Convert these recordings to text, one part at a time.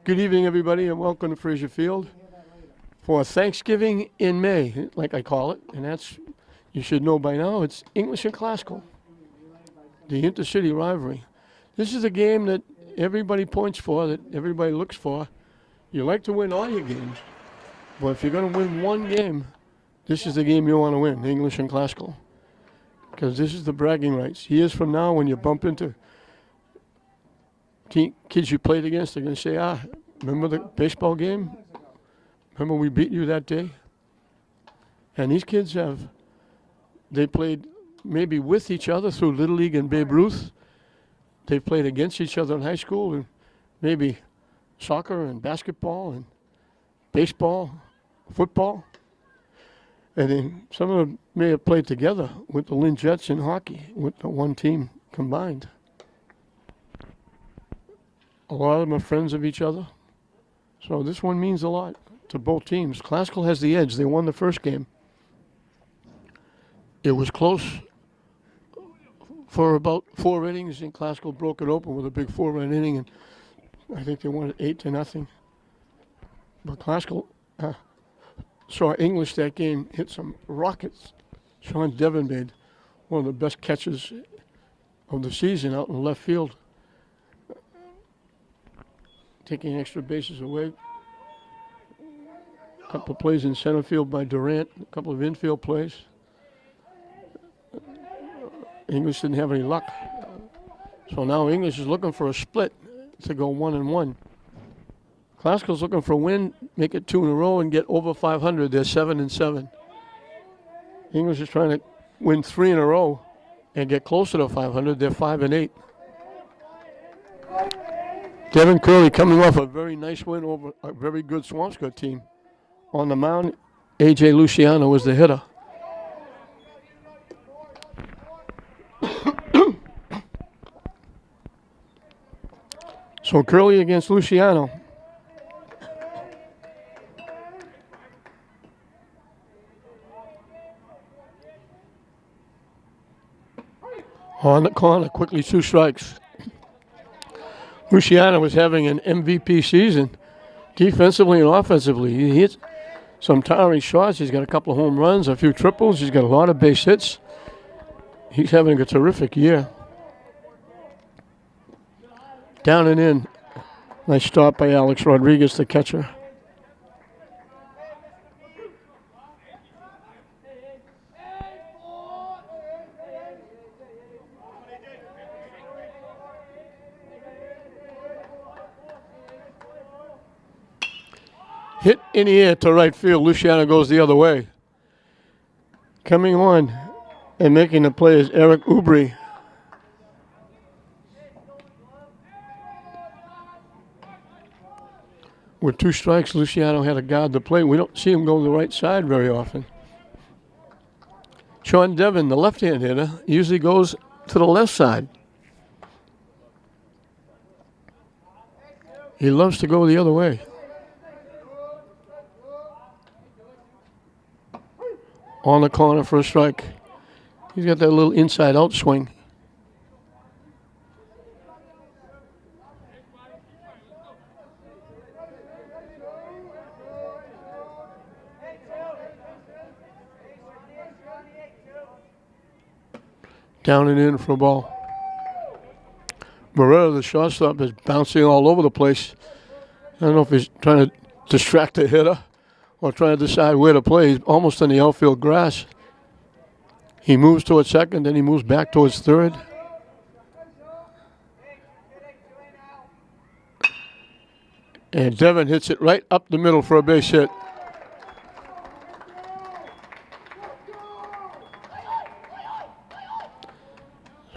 Good evening, everybody, and welcome to Fraser Field for Thanksgiving in May, like I call it. And that's, you should know by now, it's English and Classical, the intercity rivalry. This is a game that everybody points for, that everybody looks for. You like to win all your games, but if you're going to win one game, this is the game you want to win, English and Classical. Because this is the bragging rights. Years from now, when you bump into kids you played against, they're going to say, remember the baseball game? Remember we beat you that day? And these kids they played maybe with each other through Little League and Babe Ruth. They played against each other in high school, and maybe soccer and basketball and baseball, football. And then some of them may have played together with the Lynn Jets in hockey, with the one team combined. A lot of them are friends of each other. So this one means a lot to both teams. Classical has the edge. They won the first game. It was close for about 4 innings, and Classical broke it open with a big 4-run inning, and I think they won it 8-0. But Classical saw English that game hit some rockets. Sean Devon made one of the best catches of the season out in left field, taking extra bases away. A couple of plays in center field by Durant, a couple of infield plays. English didn't have any luck. So now English is looking for a split to go 1-1. Classical's looking for a win, make it 2 in a row and get over 500. They're 7-7. English is trying to win 3 in a row and get closer to 500. They're 5-8. Devin Curley coming off a very nice win over a very good Swampscott team. On the mound, A.J. Luciano was the hitter. So Curley against Luciano. On the corner, quickly 2 strikes. Luciano was having an MVP season, defensively and offensively. He hit some towering shots. He's got a couple of home runs, a few triples. He's got a lot of base hits. He's having a terrific year. Down and in. Nice stop by Alex Rodriguez, the catcher. Hit in the air to right field. Luciano goes the other way. Coming on and making the play is Eric Ubri. With 2 strikes, Luciano had to guard the plate. We don't see him go to the right side very often. Sean Devon, the left-hand hitter, usually goes to the left side. He loves to go the other way. On the corner for a strike. He's got that little inside-out swing. Down and in for a ball. Barrera, the shortstop, is bouncing all over the place. I don't know if he's trying to distract the hitter or trying to decide where to play. He's almost on the outfield grass. He moves towards second, then he moves back towards third. And Devon hits it right up the middle for a base hit.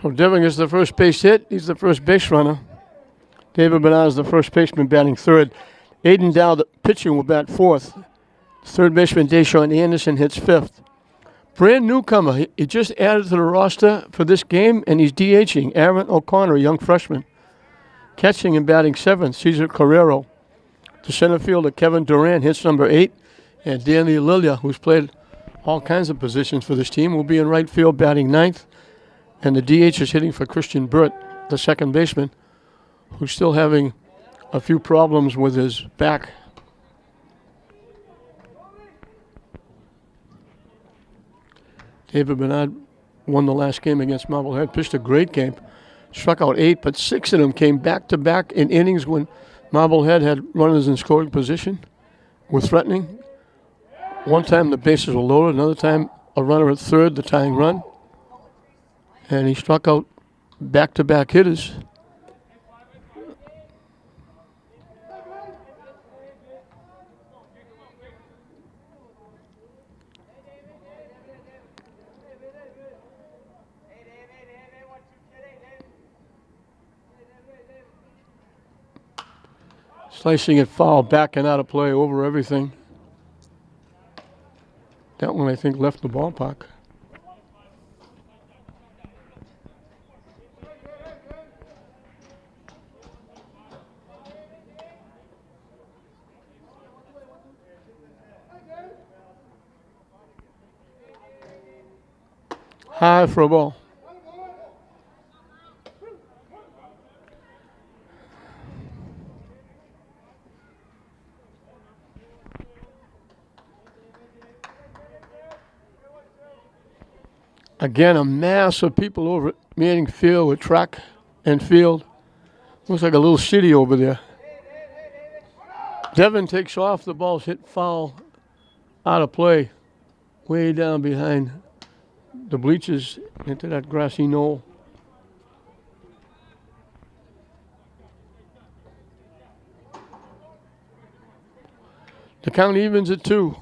So Devon gets the first base hit. He's the first base runner. David Bernard is the first baseman, batting third. Aiden Dow, the pitching, will bat fourth. Third baseman Deshaun Anderson hits fifth. Brand newcomer. He just added to the roster for this game, and he's DHing. Aaron O'Connor, a young freshman. Catching and batting seventh, Cesar Carrero. The center fielder, Kevin Durant, hits number 8. And Danny Lilia, who's played all kinds of positions for this team, will be in right field batting ninth. And the DH is hitting for Christian Burt, the second baseman, who's still having a few problems with his back. David Bernard won the last game against Marblehead, pitched a great game, struck out 8, but 6 of them came back-to-back in innings when Marblehead had runners in scoring position, were threatening. One time the bases were loaded, another time a runner at third, the tying run. And he struck out back-to-back hitters. Slicing it foul, backing out of play over everything. That one, I think, left the ballpark. High for a ball. Again, a mass of people over at Manning Field with track and field. Looks like a little city over there. Devin takes off. The ball's hit foul out of play. Way down behind the bleachers into that grassy knoll. The count evens at 2.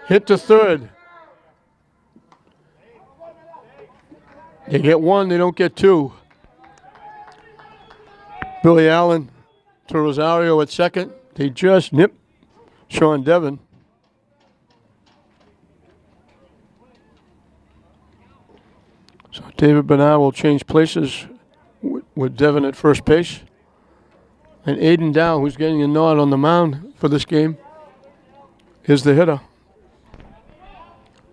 Hit to third. They get 1, they don't get 2. Billy Allen to Rosario at second. They just nip Sean Devon. So David Bernard will change places with Devon at first base. And Aiden Dow, who's getting a nod on the mound for this game, is the hitter.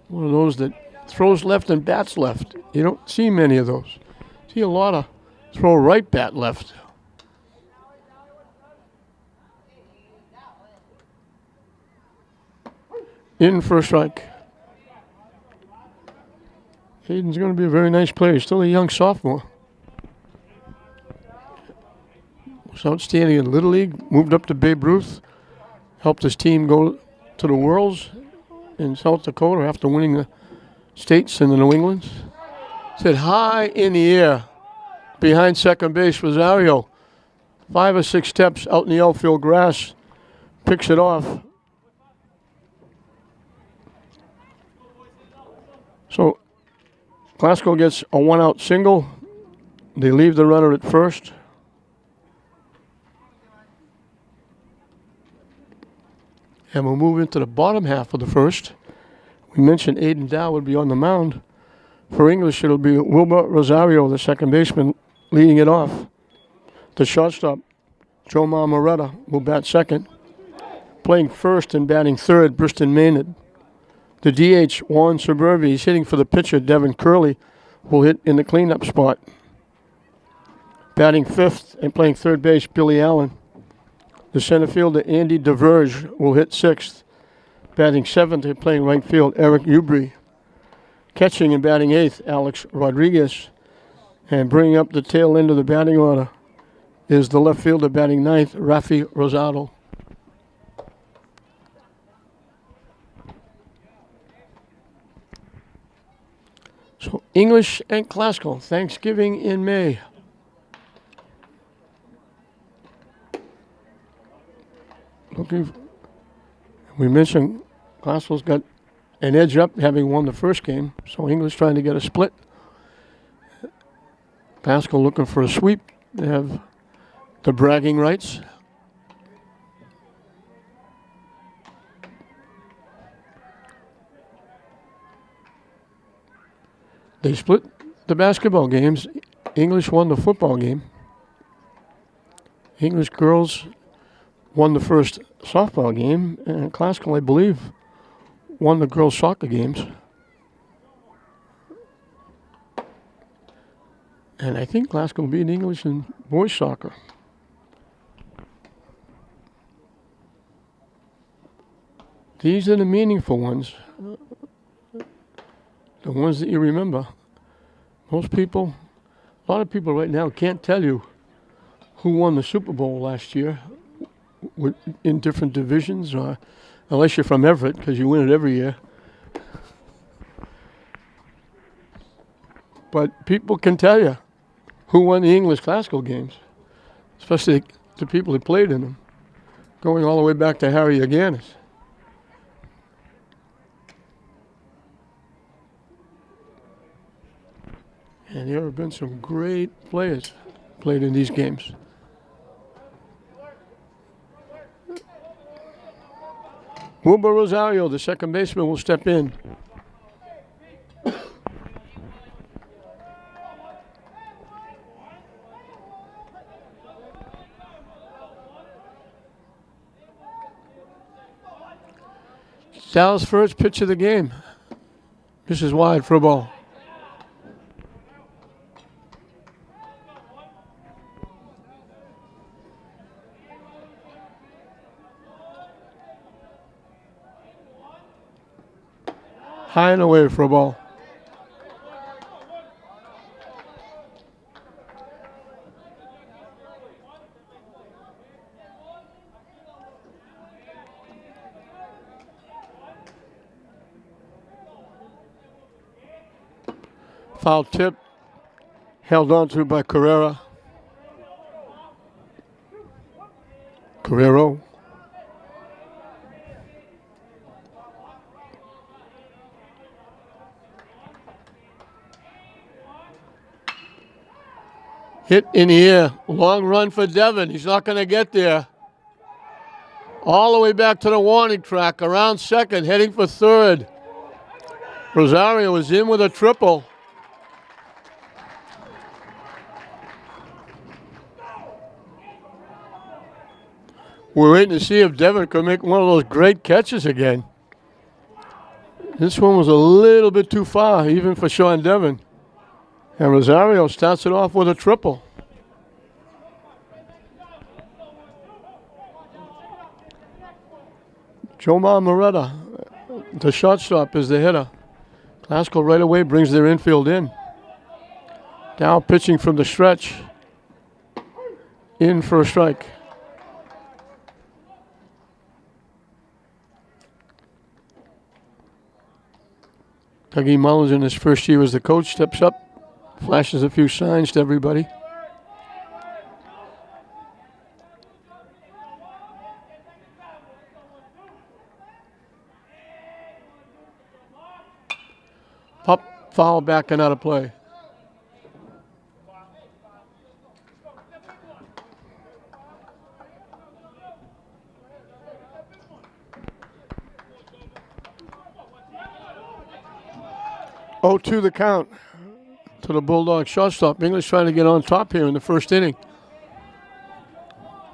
One of those that throws left and bats left. You don't see many of those. See a lot of throw right, bat left. In for a strike. Aiden's going to be a very nice player. He's still a young sophomore. Was outstanding in Little League. Moved up to Babe Ruth. Helped his team go to the Worlds in South Dakota after winning the States and the New Englands. Hit high in the air behind second base. Rosario, 5 or 6 steps out in the outfield grass, picks it off. So Glasgow gets a 1-out single. They leave the runner at first. And we'll move into the bottom half of the first. We mentioned Aiden Dow would be on the mound. For English, it'll be Wilbur Rosario, the second baseman, leading it off. The shortstop, Joe Marmoretta, will bat second. Playing first and batting third, Briston Maynard. The DH, Juan Suburbi, he's hitting for the pitcher, Devin Curley, will hit in the cleanup spot. Batting fifth and playing third base, Billy Allen. The center fielder, Andy DeVerge, will hit sixth. Batting seventh and playing right field, Eric Ubry. Catching and batting eighth, Alex Rodriguez. And bringing up the tail end of the batting order is the left fielder batting ninth, Rafi Rosado. So English and Glasgow, Thanksgiving in May. We mentioned Glasgow's got an edge up having won the first game, so English trying to get a split. Glasgow looking for a sweep. They have the bragging rights. They split the basketball games. English won the football game. English girls won the first softball game, and Classical, I believe, won the girls' soccer games. And I think Classical beat English in boys' soccer. These are the meaningful ones. The ones that you remember. Most people, a lot of people right now can't tell you who won the Super Bowl last year in different divisions, or unless you're from Everett, because you win it every year. But people can tell you who won the English Classical games, especially the people who played in them, going all the way back to Harry Aganis. And there have been some great players played in these games. Wilbur Rosario, the second baseman, will step in. Sal's first pitch of the game. This is wide for a ball. High and away for a ball. Foul tip, held on to by Carrero. Hit in the air. Long run for Devon. He's not going to get there. All the way back to the warning track. Around second. Heading for third. Rosario is in with a triple. We're waiting to see if Devon could make one of those great catches again. This one was a little bit too far, even for Sean Devon. And Rosario starts it off with a triple. Jomar Moretta, the shortstop, is the hitter. Classical right away brings their infield in. Dow pitching from the stretch. In for a strike. Dougie Mullins, in his first year as the coach, steps up, flashes a few signs to everybody. Pop, foul back and out of play. Oh, to the count to the Bulldog shortstop. English trying to get on top here in the first inning.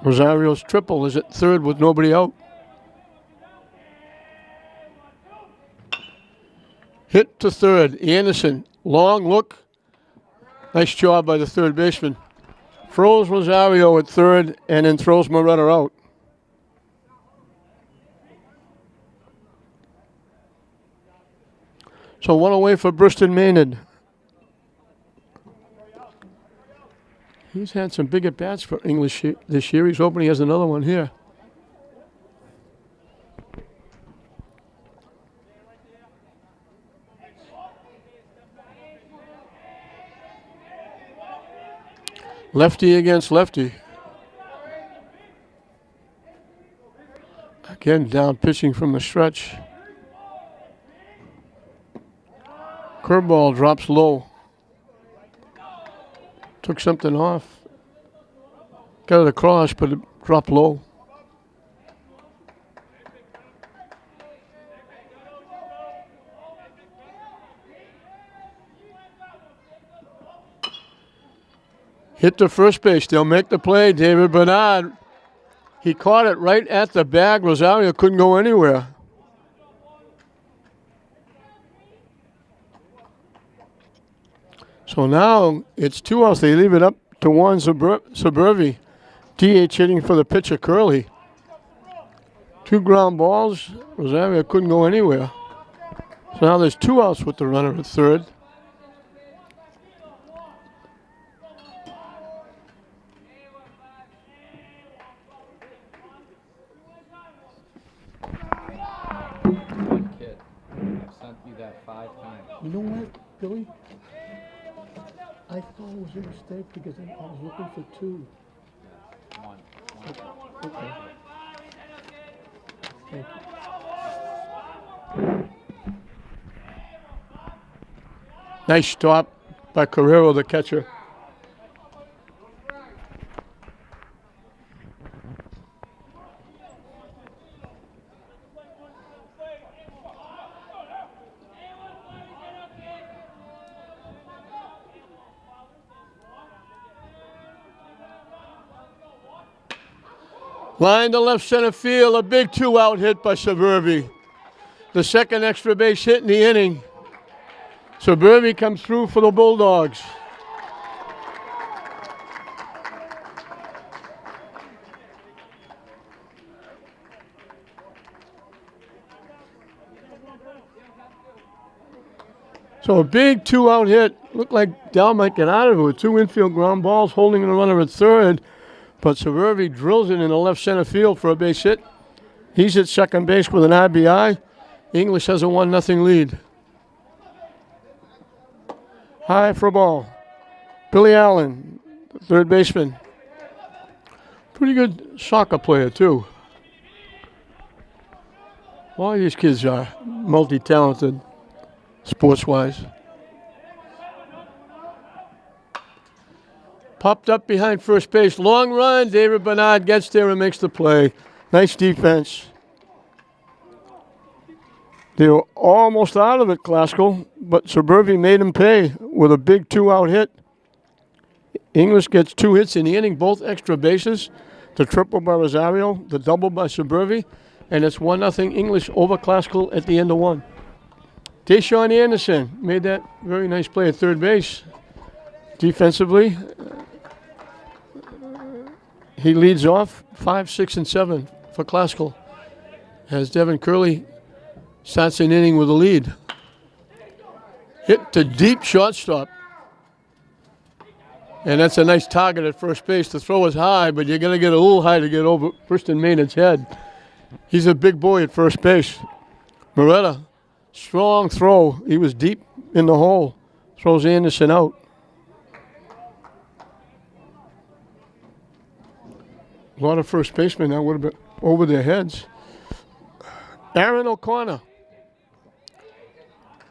Rosario's triple is at third with nobody out. Hit to third. Anderson, long look. Nice job by the third baseman. Throws Rosario at third and then throws Moretta out. So one away for Bristol Maynard. He's had some big at-bats for English this year. He's hoping he has another one here. Lefty against lefty. Again, down pitching from the stretch. Curveball drops low. Took something off. Got it across, but it dropped low. Hit to first base. They'll make the play. David Bernard He caught it right at the bag. Rosario couldn't go anywhere. So now it's 2 outs. They leave it up to one Suburbi. DH hitting for the pitcher, Curley. 2 ground balls. Rosario couldn't go anywhere. So now there's 2 outs with the runner at third. Kid, I've sent you that 5 times. You know what, Billy? I thought it was a mistake because I was looking for 2. One. Okay. Thank you. Nice stop by Carrero, the catcher. Line to left center field, a big 2-out hit by Suburbi. The second extra base hit in the inning. Suburbi comes through for the Bulldogs. So a big 2-out hit. Looked like Dell might get out of it with 2 infield ground balls holding the runner at third. But Suburbi drills it in the left center field for a base hit. He's at second base with an RBI. English has a 1-0 lead. High for a ball. Billy Allen, third baseman. Pretty good soccer player, too. All these kids are multi-talented, sports-wise. Popped up behind first base. Long run. David Bernard gets there and makes the play. Nice defense. They were almost out of it, Glasgow, but Suburbi made him pay with a big 2-out hit. English gets 2 hits in the inning, both extra bases. The triple by Rosario, the double by Suburbi, and it's 1-0 English over Glasgow at the end of 1. Deshaun Anderson made that very nice play at third base. Defensively, he leads off 5, 6, and 7 for Glasgow as Devin Curley starts an inning with a lead. Hit to deep shortstop. And that's a nice target at first base. The throw is high, but you're going to get a little high to get over Preston Maynard's head. He's a big boy at first base. Moretta, strong throw. He was deep in the hole. Throws Anderson out. A lot of first basemen that would have been over their heads. Aaron O'Connor,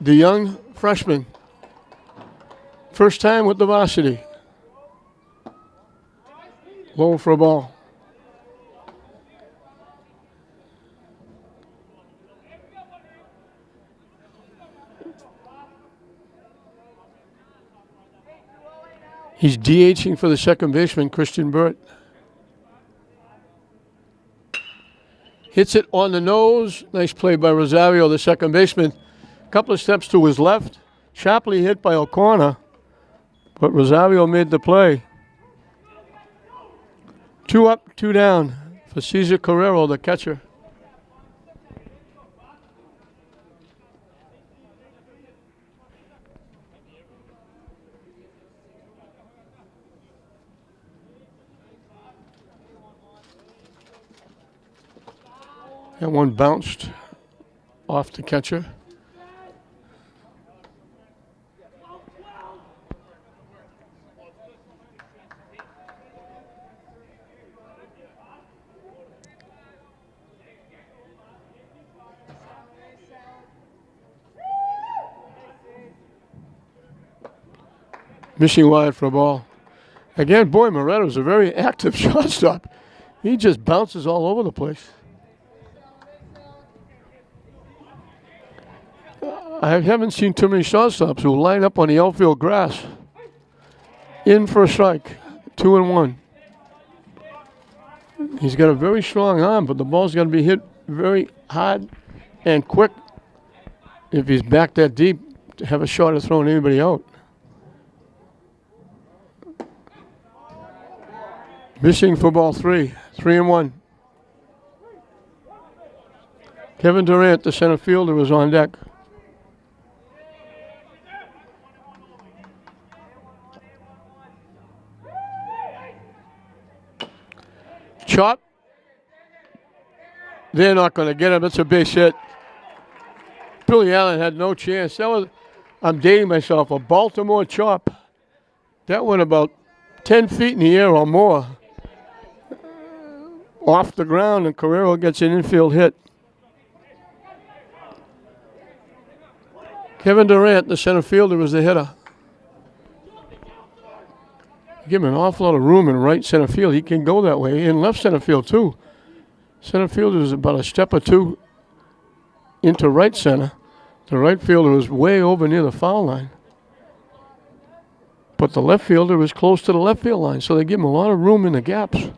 the young freshman. First time with the varsity. Low for a ball. He's DHing for the second baseman, Christian Burt. Hits it on the nose. Nice play by Rosario, the second baseman. Couple of steps to his left. Sharply hit by O'Connor, but Rosario made the play. 2 up, 2 down for Cesar Carrero, the catcher. And one bounced off the catcher. Missing wide for a ball. Again, boy, Moretta's a very active shortstop. He just bounces all over the place. I haven't seen too many shortstops who line up on the outfield grass. In for a strike. 2-1. He's got a very strong arm, but the ball's got to be hit very hard and quick if he's back that deep to have a shot at throwing anybody out. Missing for ball 3. 3-1. Kevin Durant, the center fielder, is on deck. Chop. They're not going to get him. It's a base hit. Billy Allen had no chance. That was, I'm dating myself, a Baltimore chop. That went about 10 feet in the air or more. Off the ground, and Carrero gets an infield hit. Kevin Durant, the center fielder, was the hitter. Give him an awful lot of room in right center field. He can go that way. In left center field, too. Center fielder is about a step or two into right center. The right fielder was way over near the foul line. But the left fielder was close to the left field line, so they give him a lot of room in the gaps.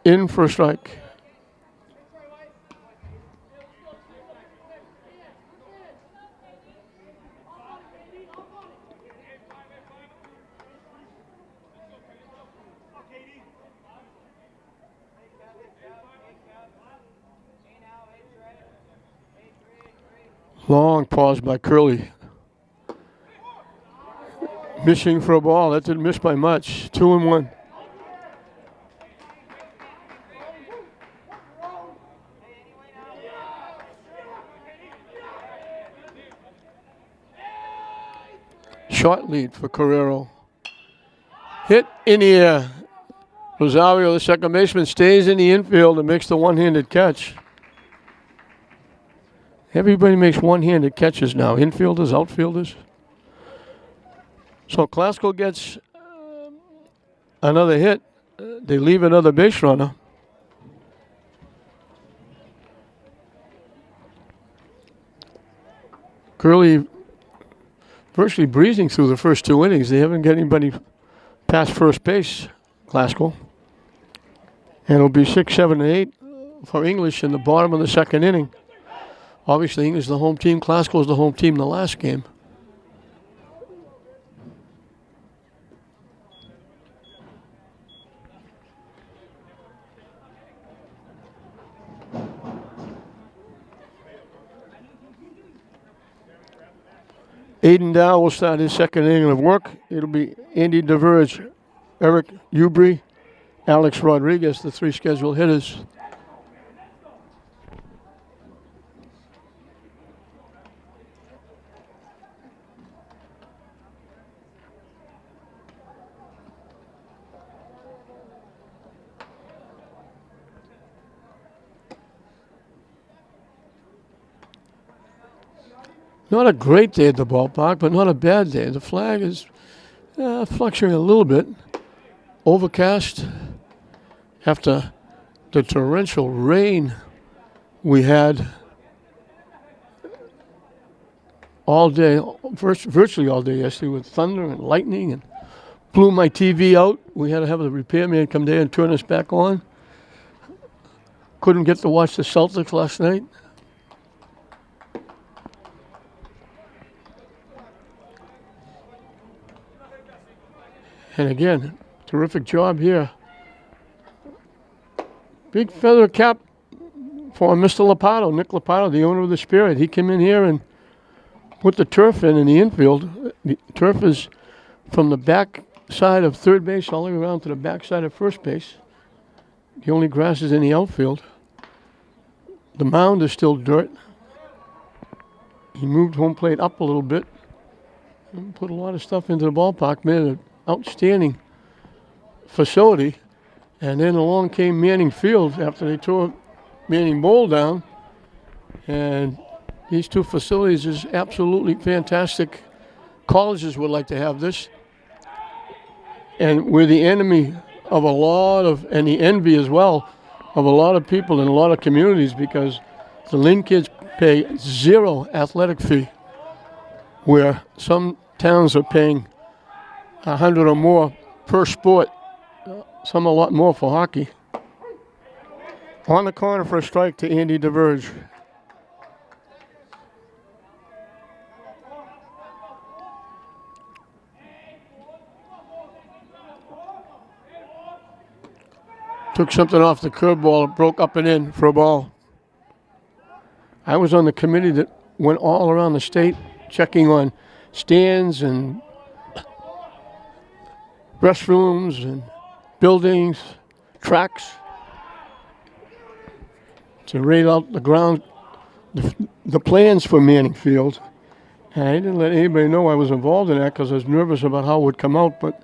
In for a strike. Long pause by Curley. Missing for a ball. That didn't miss by much. 2-1. Short lead for Carrero. Hit in the air. Rosario, the second baseman, stays in the infield and makes the one-handed catch. Everybody makes one-handed catches now, infielders, outfielders. So Klasko gets another hit. They leave another base runner. Curley virtually breezing through the first 2 innings. They haven't got anybody past first base, Klasko. And it'll be 6, 7, and 8 for English in the bottom of the second inning. Obviously, English is the home team. Klasko is the home team in the last game. Aiden Dow will start his second inning of work. It'll be Andy DeVerge, Eric Ubry, Alex Rodriguez, the 3 scheduled hitters. Not a great day at the ballpark, but not a bad day. The flag is fluctuating a little bit. Overcast after the torrential rain we had all day, virtually all day yesterday, with thunder and lightning, and blew my TV out. We had to have the repairman come there and turn us back on. Couldn't get to watch the Celtics last night. And again, terrific job here. Big feather cap for Mr. Lopato, Nick Lopato, the owner of the Spirit. He came in here and put the turf in the infield. The turf is from the back side of third base all the way around to the back side of first base. The only grass is in the outfield. The mound is still dirt. He moved home plate up a little bit and put a lot of stuff into the ballpark, made an outstanding facility. And then along came Manning Field after they tore Manning Bowl down. And these 2 facilities is absolutely fantastic. Colleges would like to have this. And we're the enemy of a lot of, and the envy as well, of a lot of people in a lot of communities, because the Lynn kids pay 0 athletic fee. where some towns are paying 100 or more per sport, some a lot more for hockey. On the corner for a strike to Andy DeVerge. Took something off the curb ball, broke up and in for a ball. I was on the committee that went all around the state checking on stands and restrooms and buildings, tracks, to rate out the ground, the plans for Manning Field. And I didn't let anybody know I was involved in that because I was nervous about how it would come out, but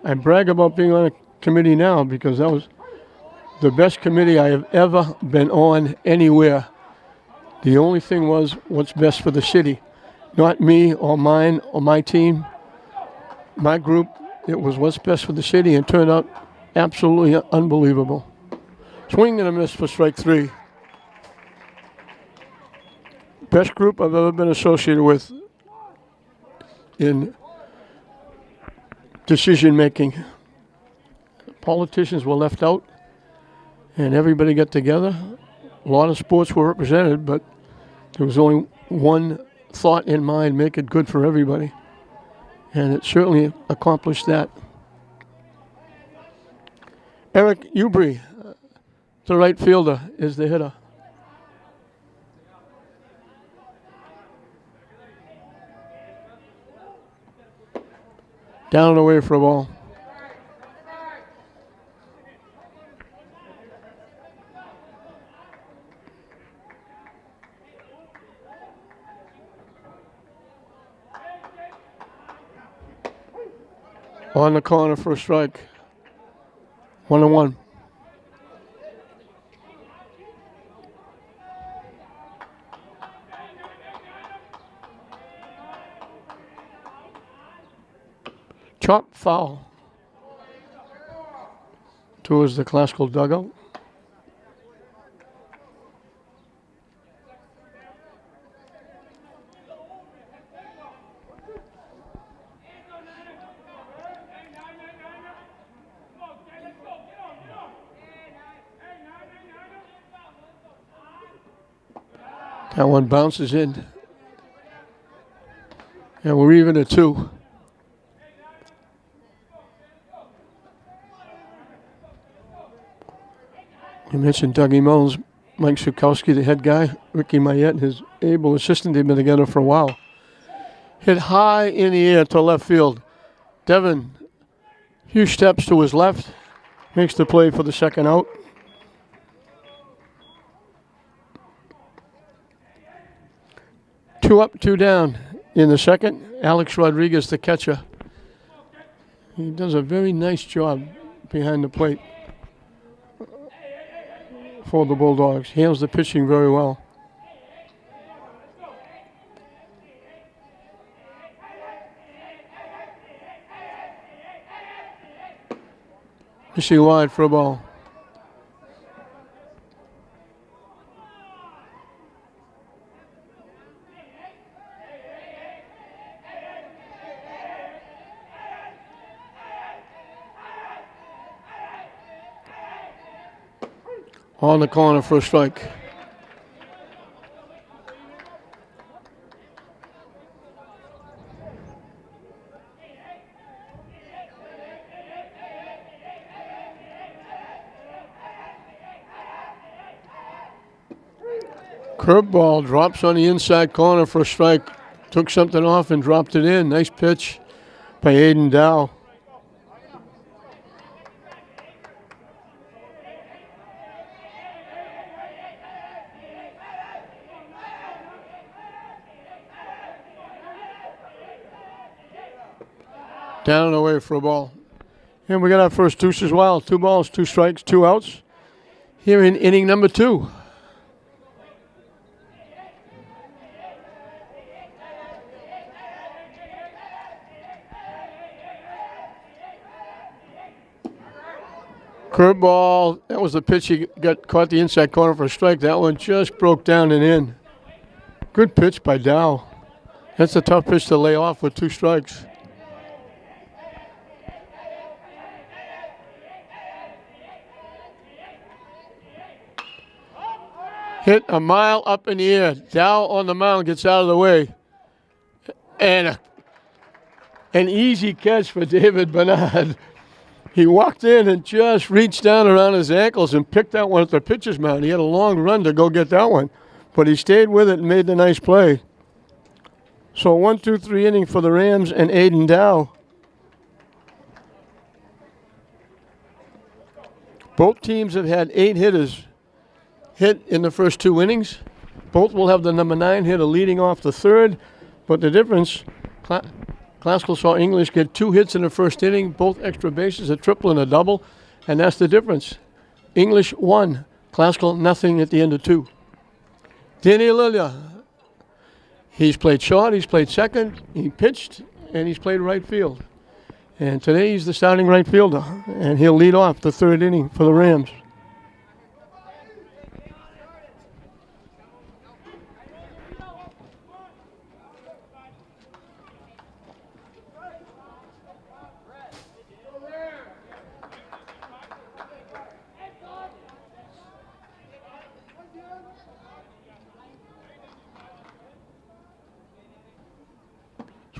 I brag about being on a committee now because that was the best committee I have ever been on anywhere. The only thing was what's best for the city. Not me or mine or my team, my group. It was what's best for the city and turned out absolutely unbelievable. Swing and a miss for strike 3. Best group I've ever been associated with in decision making. Politicians were left out and everybody got together. A lot of sports were represented, but there was only one thought in mind: make it good for everybody. And it certainly accomplished that. Eric Ubry, the right fielder, is the hitter. Down and away for a ball. On the corner for a strike. 1-1. Chop foul towards the classical dugout. That one bounces in. And we're even at 2. You mentioned Dougie Mullins, Mike Sukowski, the head guy, Ricky Mayette, and his able assistant. They've been together for a while. Hit high in the air to left field. Devin, a few steps to his left, makes the play for the second out. Two up, 2 down in the second. Alex Rodriguez, the catcher. He does a very nice job behind the plate for the Bulldogs. Handles the pitching very well. Missing wide for a ball. On the corner for a strike. Curveball drops on the inside corner for a strike. Took something off and dropped it in. Nice pitch by Aiden Dow. Down and away for a ball. And we got our first deuce as well. 2 balls, 2 strikes, 2 outs. Here in inning number 2. Curveball, that was the pitch he caught the inside corner for a strike. That one just broke down and in. Good pitch by Dow. That's a tough pitch to lay off with 2 strikes. Hit a mile up in the air. Dow on the mound gets out of the way. And an easy catch for David Bernard. He walked in and just reached down around his ankles and picked that one at the pitcher's mound. He had a long run to go get that one, but he stayed with it and made the nice play. So 1-2-3 inning for the Rams and Aiden Dow. Both teams have had 8 hitters hit in the first 2 innings. Both will have the number 9 hitter leading off the third, but the difference, Classical saw English get 2 hits in the first inning, both extra bases, a triple and a double, and that's the difference. English 1, Classical nothing at the end of 2. Danny Lilia, he's played short, he's played second, he pitched, and he's played right field. And today he's the starting right fielder, and he'll lead off the 3rd inning for the Rams.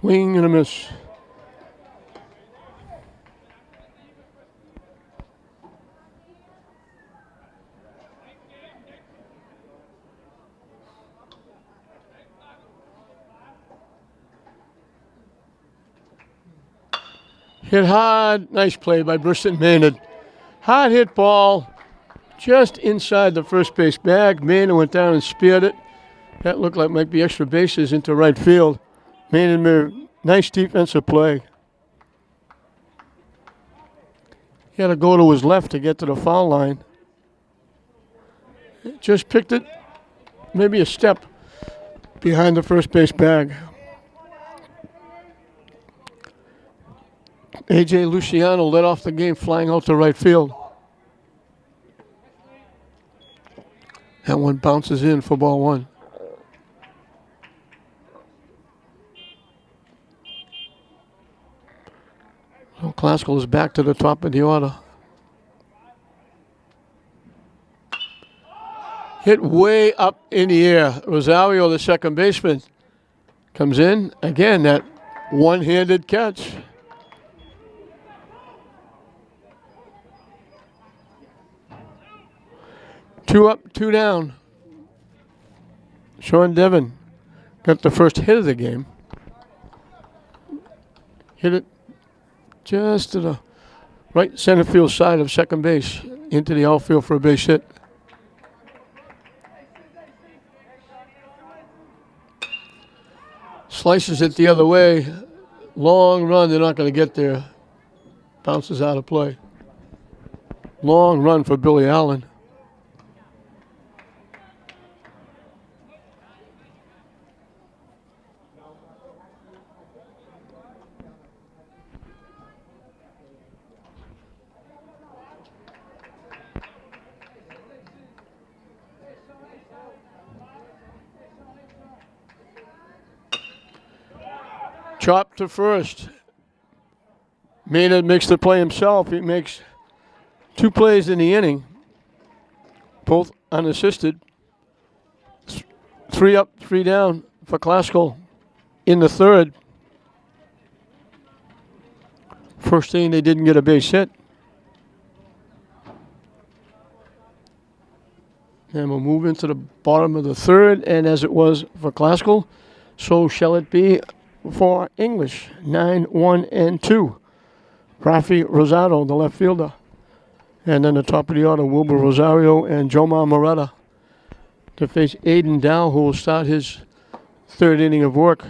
Swing and a miss. Hit hard. Nice play by Briston Maynard. Hard hit ball just inside the first base bag. Maynard went down and speared it. That looked like might be extra bases into right field. Maynard made a nice defensive play. He had to go to his left to get to the foul line. Just picked it maybe a step behind the first base bag. A.J. Luciano led off the game flying out to right field. That one bounces in for ball 1. So Classical is back to the top of the order. Hit way up in the air. Rosario, the second baseman, comes in. Again, that one-handed catch. Two up, 2 down. Sean Devon got the first hit of the game. Hit it just to the right center field side of second base into the outfield for a base hit. Slices it the other way. Long run, they're not going to get there. Bounces out of play. Long run for Billy Allen. Chop to first. Maynard makes the play himself. He makes 2 plays in the inning, both unassisted. 3 up, 3 down for Classical in the third. First inning, they didn't get a base hit. And we'll move into the bottom of the third, and as it was for Classical, so shall it be for English. 9-1-2. Rafi Rosado, the left fielder. And then the top of the order, Wilbur Rosario and Jomar Moretta to face Aiden Dow, who will start his 3rd inning of work.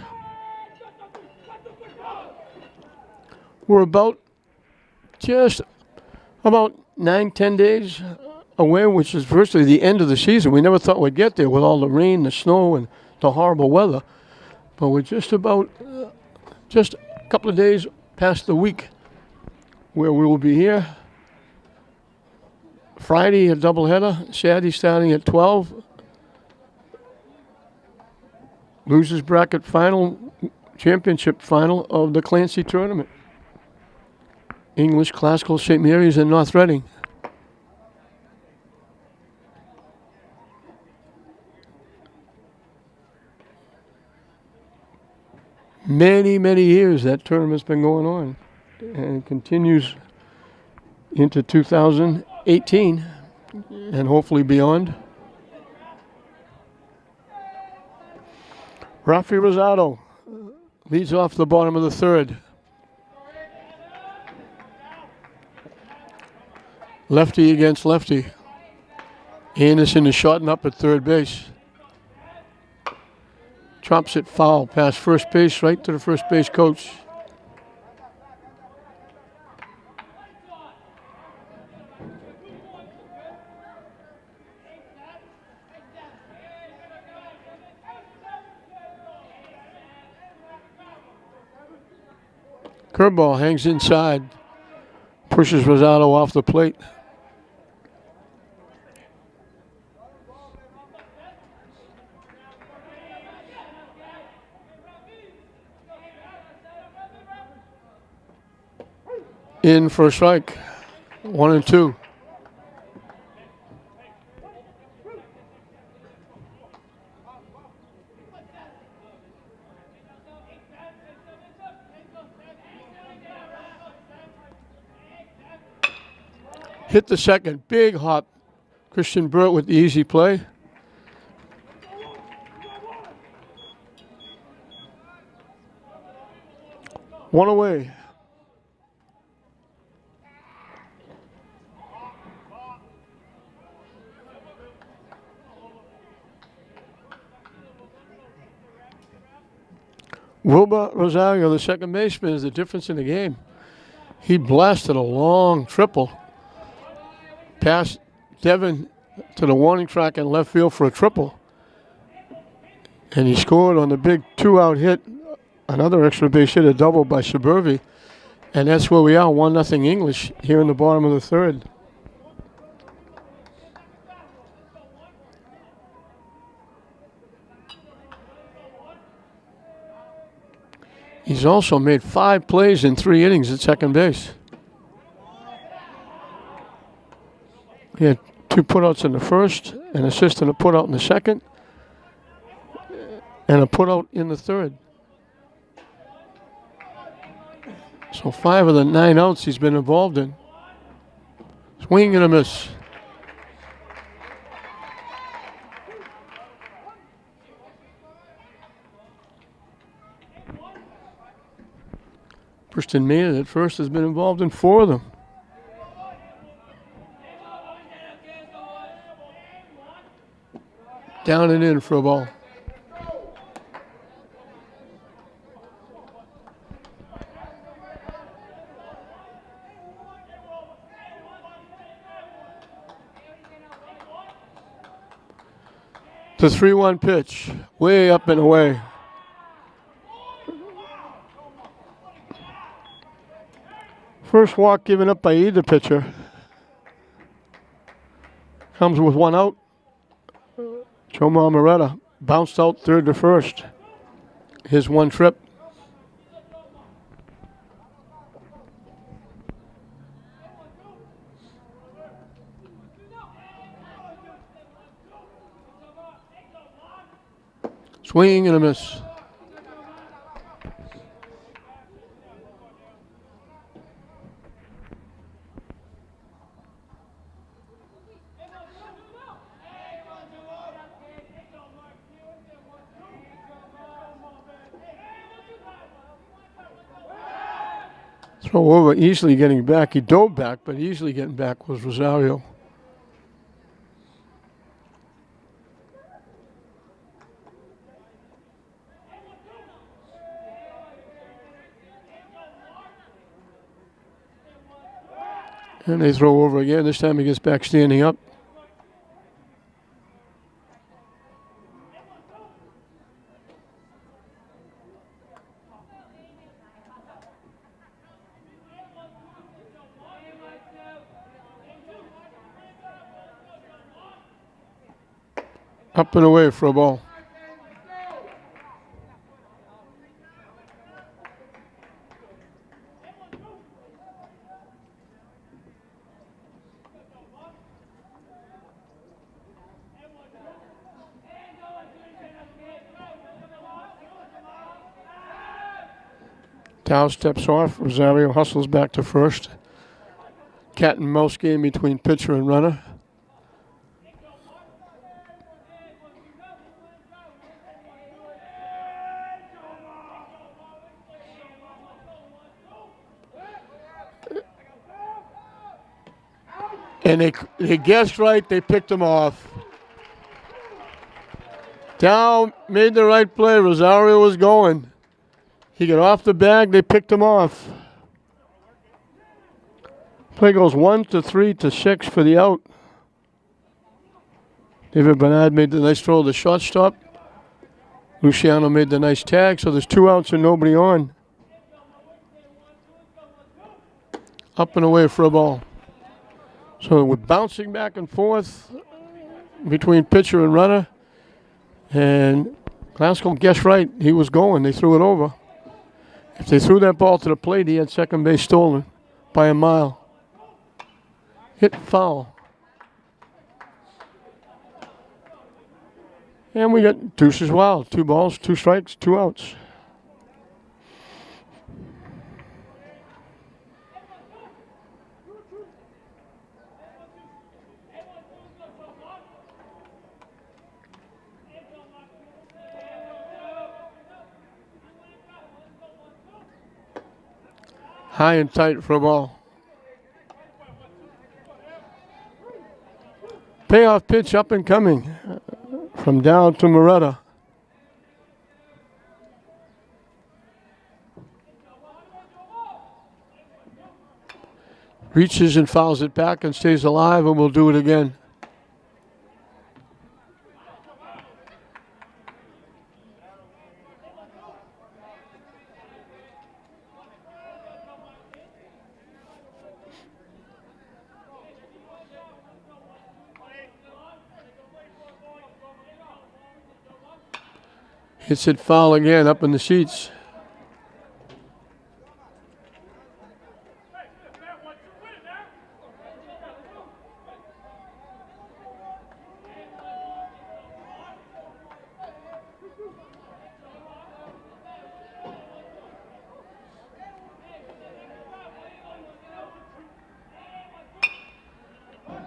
We're about 9-10 days away, which is virtually the end of the season. We never thought we'd get there with all the rain, the snow, and the horrible weather. But we're just a couple of days past the week where we will be here. Friday, a doubleheader. Saturday starting at 12. Losers bracket final, championship final of the Clancy tournament. English, Classical, St. Mary's, and North Reading. Many, many years that tournament's been going on, and it continues into 2018 and hopefully beyond. Rafi Rosado leads off the bottom of the third. Lefty against lefty. Anderson is shotting up at third base. Chops it foul past first base, right to the first base coach. Curveball hangs inside, pushes Rosado off the plate. In for a strike, 1-2. Hit the second, big hop. Christian Burt with the easy play. One away. Wilbur Rosario, the second baseman, is the difference in the game. He blasted a long triple past Devin to the warning track in left field for a triple. And he scored on the big two-out hit, another extra base hit, a double by Suburbi. And that's where we are, 1-0 English here in the bottom of the third. He's also made 5 plays in 3 innings at second base. He had 2 putouts in the first, an assist and a putout in the second, and a putout in the third. So 5 of the 9 outs he's been involved in. Swing and a miss. Preston Maynard at first has been involved in 4 of them. Down and in for a ball. The 3-1 pitch, way up and away. First walk given up by either pitcher. Comes with 1 out. Joe Marmoretta bounced out third to first. His 1 trip. Swing and a miss. Throw over, easily getting back. He dove back, but easily getting back was Rosario. And they throw over again. This time he gets back standing up. Up and away for a ball. Dow steps off. Rosario hustles back to first. Cat and mouse game between pitcher and runner. And they guessed right. They picked him off. Dow made the right play. Rosario was going. He got off the bag. They picked him off. Play goes 1-3 to 6 for the out. David Bernard made the nice throw to the shortstop. Luciano made the nice tag. So there's 2 outs and nobody on. Up and away for a ball. So we're bouncing back and forth between pitcher and runner. And Glasgow guessed right. He was going. They threw it over. If they threw that ball to the plate, he had second base stolen by a mile. Hit foul. And we got deuces wild. 2 balls, 2 strikes, 2 outs. High and tight for a ball. Payoff pitch up and coming from Dow to Moretta. Reaches and fouls it back and stays alive, and we'll do it again. Hits it foul again up in the seats.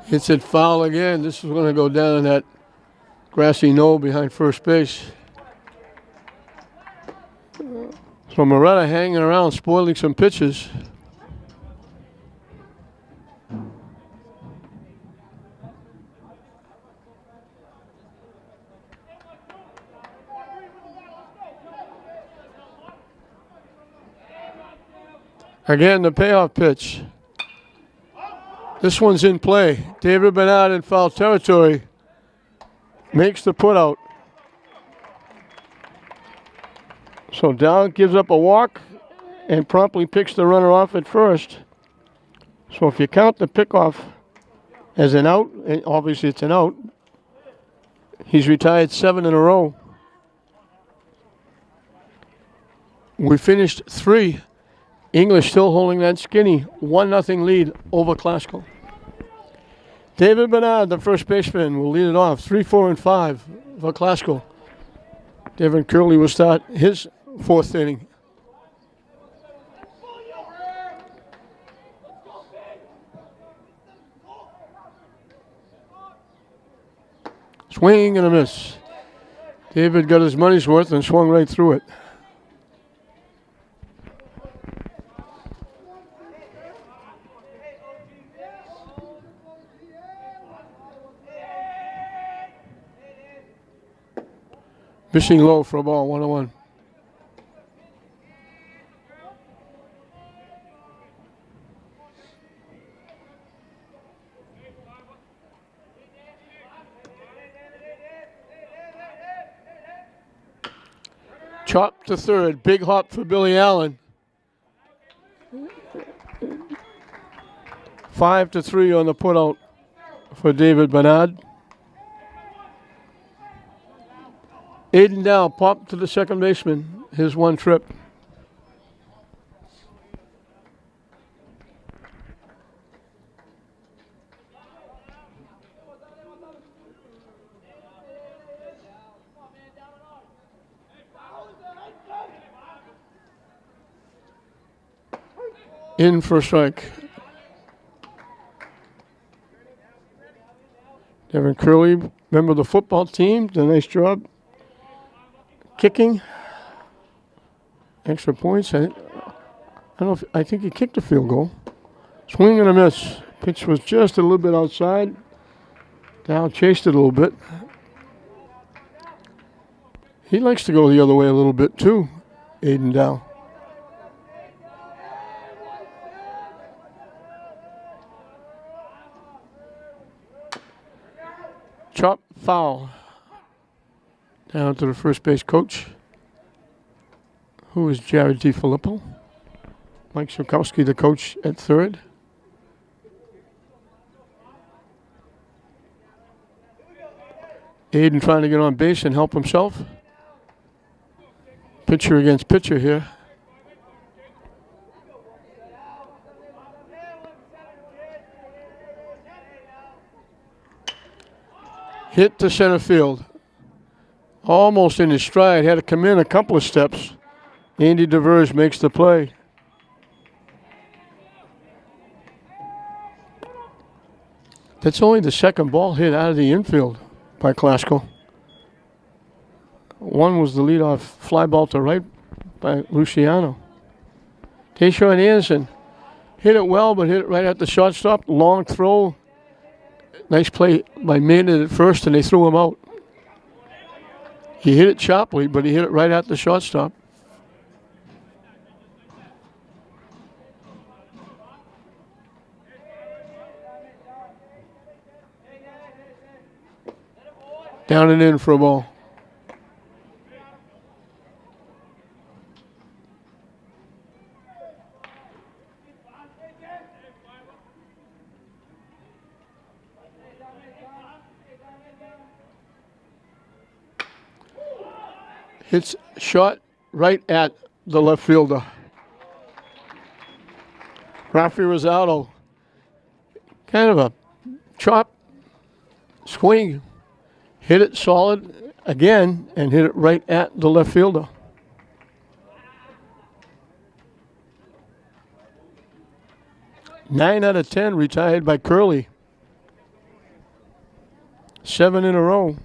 Hits it foul again. This is going to go down in that grassy knoll behind first base. So Moretta hanging around, spoiling some pitches. Again, the payoff pitch. This one's in play. David Bernard in foul territory. Makes the put out. So Dow gives up a walk and promptly picks the runner off at first. So if you count the pickoff as an out, and obviously it's an out, he's retired 7 in a row. We finished 3. English still holding that skinny 1-0 lead over Glasgow. David Bernard, the first baseman, will lead it off. 3, 4, and 5 for Glasgow. Devin Curley will start his 4th inning. Swing and a miss. David got his money's worth and swung right through it. Missing low for a ball, 1-1. Chop to third. Big hop for Billy Allen. 5-3 on the putout for David Bernard. Aiden Dow popped to the second baseman. His one trip. In for a strike. Devin Curley, member of the football team, did a nice job kicking. Extra points. I don't know if, I think he kicked a field goal. Swing and a miss. Pitch was just a little bit outside. Dow chased it a little bit. He likes to go the other way a little bit too, Aiden Dow. Chop foul. Down to the first base coach, who is Jared DiFilippo. Mike Shukowski, the coach at third. Aiden trying to get on base and help himself. Pitcher against pitcher here. Hit to center field. Almost in his stride. Had to come in a couple of steps. Andy DeVers makes the play. That's only the second ball hit out of the infield by Klasko. One was the leadoff fly ball to right by Luciano. Tayshawn Anderson hit it well, but hit it right at the shortstop. Long throw. Nice play by Maynard at first, and they threw him out. He hit it sharply, but he hit it right at the shortstop. Down and in for a ball. Hits shot right at the left fielder. Rafi Rosado, kind of a chop, swing, hit it solid again and hit it right at the left fielder. Nine out of 10 retired by Curley. 7 in a row.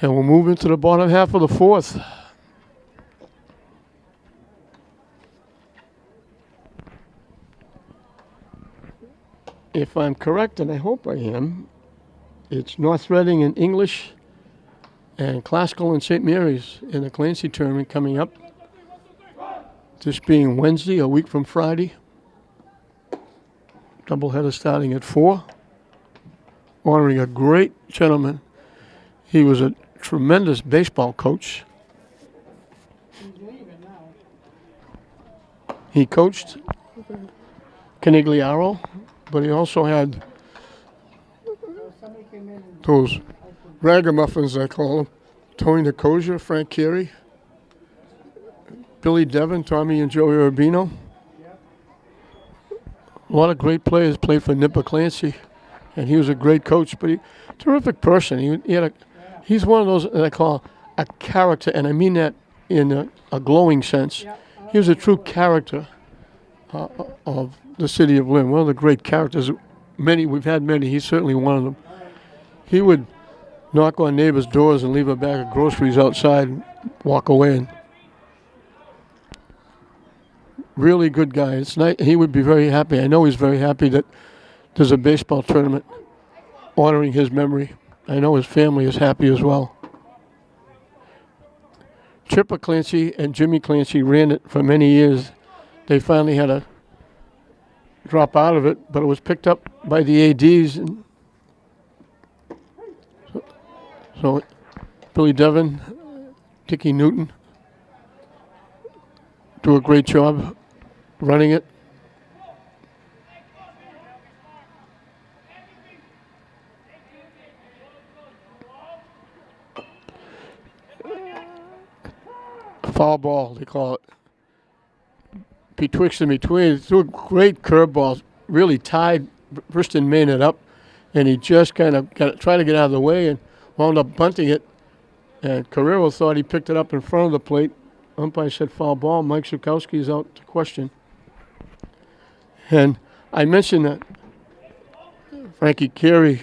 And we'll move into the bottom half of the fourth. If I'm correct, and I hope I am, it's North Reading in English and Classical in St. Mary's in the Clancy tournament coming up. This being Wednesday, a week from Friday. Doubleheader starting at 4. Honoring a great gentleman. He was a tremendous baseball coach. He coached Canigliaro, but he also had those ragamuffins, I call them. Tony Nicosia, Frank Carey, Billy Devon, Tommy and Joey Urbino. A lot of great players played for Nipper Clancy, and he was a great coach, but terrific person. He's one of those that I call a character, and I mean that in a glowing sense. He was a true character of the city of Lynn. One of the great characters. We've had many. He's certainly one of them. He would knock on neighbors' doors and leave a bag of groceries outside and walk away. And really good guy. It's nice. He would be very happy. I know he's very happy that there's a baseball tournament honoring his memory. I know his family is happy as well. Chipper Clancy and Jimmy Clancy ran it for many years. They finally had to drop out of it, but it was picked up by the ADs. And so Billy Devon, Dickie Newton do a great job running it. Foul ball, they call it. Betwixt and between. Threw a great curveball, really tied Briston Maynard up, and he just kind of tried to get out of the way and wound up bunting it, and Carrero thought he picked it up in front of the plate. Umpire said foul ball. Mike Zukowski is out to question. And I mentioned that Frankie Carey,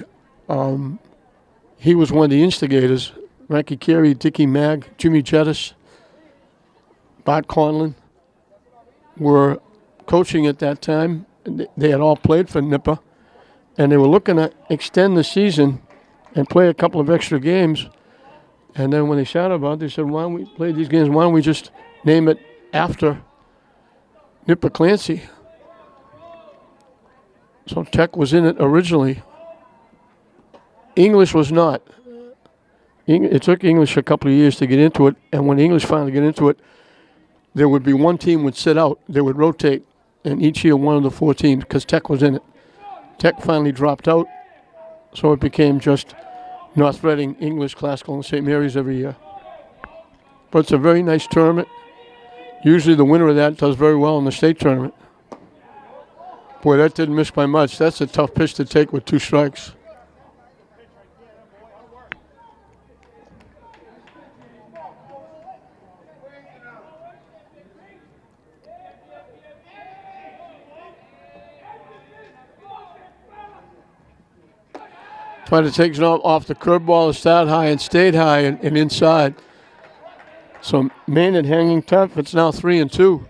he was one of the instigators. Frankie Carey, Dickie Mag, Jimmy Jettis, Bart Conlon were coaching at that time. They had all played for Nipper, and they were looking to extend the season and play a couple of extra games. And then when they shouted about it, they said, why don't we play these games? Why don't we just name it after Nipper Clancy? So Tech was in it originally. English was not. It took English a couple of years to get into it, and when English finally got into it, there would be one team would sit out. They would rotate, and each year one of the 4 teams, because Tech was in it. Tech finally dropped out, so it became just North Reading, English, Classical, and St. Mary's every year. But it's a very nice tournament. Usually the winner of that does very well in the state tournament. Boy, that didn't miss by much. That's a tough pitch to take with 2 strikes. Tried to take it off the curveball to start high and stayed high and inside. So Maynard hanging tough. It's now 3-2.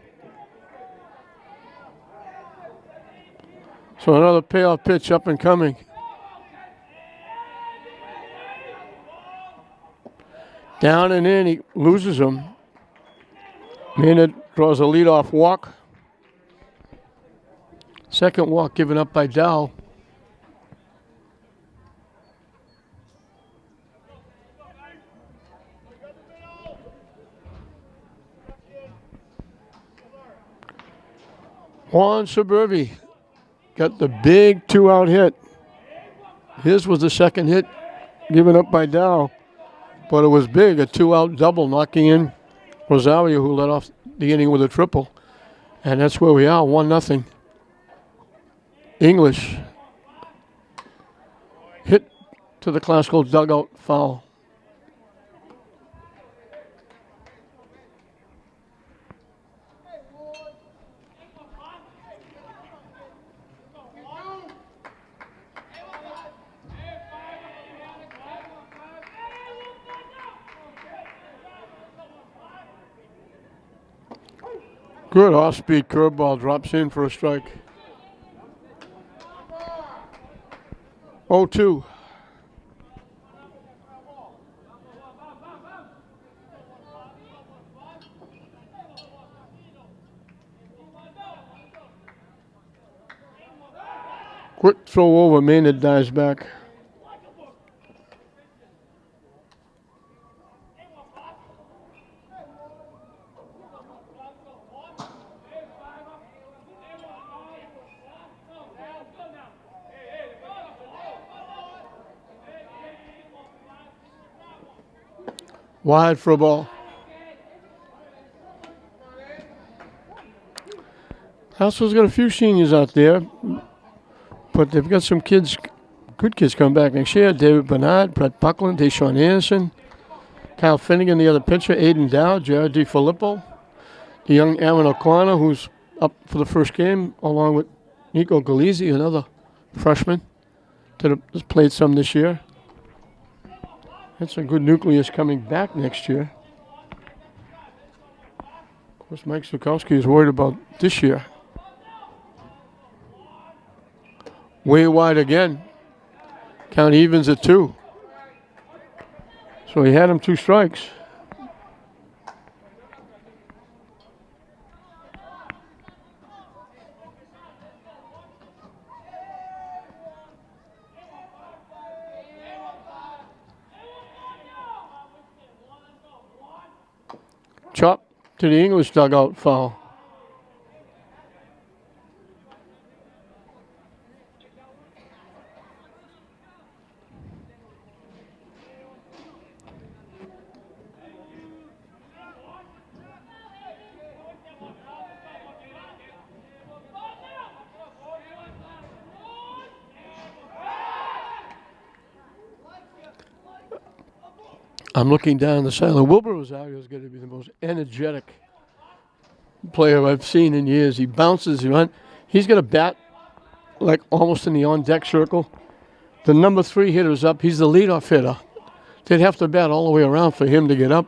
So another payoff pitch up and coming. Down and in, he loses him. Maynard draws a leadoff walk. Second walk given up by Dow. Juan Suburbi got the big 2-out hit. His was the second hit given up by Dow, but it was big, a 2-out double, knocking in Rosario, who led off the inning with a triple. And that's where we are, 1-0. English hit to the Classical dugout, foul. Good off-speed curveball, drops in for a strike. 0-2. Quick throw over, Maynard dives back. Wide for a ball. Hassel's got a few seniors out there, but they've got some kids, good kids coming back next year. David Bernard, Brett Buckland, Deshaun Anderson, Kyle Finnegan, the other pitcher, Aiden Dow, Jared DiFilippo, the young Aaron O'Connor, who's up for the first game, along with Nico Galizzi, another freshman that has played some this year. That's a good nucleus coming back next year. Of course, Mike Zukowski is worried about this year. Way wide again. Count evens at 2. So he had him 2 strikes. Chop to the English dugout, foul. I'm looking down the sideline. Wilbur Rosario is going to be the most energetic player I've seen in years. He bounces, he runs. He's got a bat like almost in the on-deck circle. The number 3 hitter's up. He's the leadoff hitter. They'd have to bat all the way around for him to get up.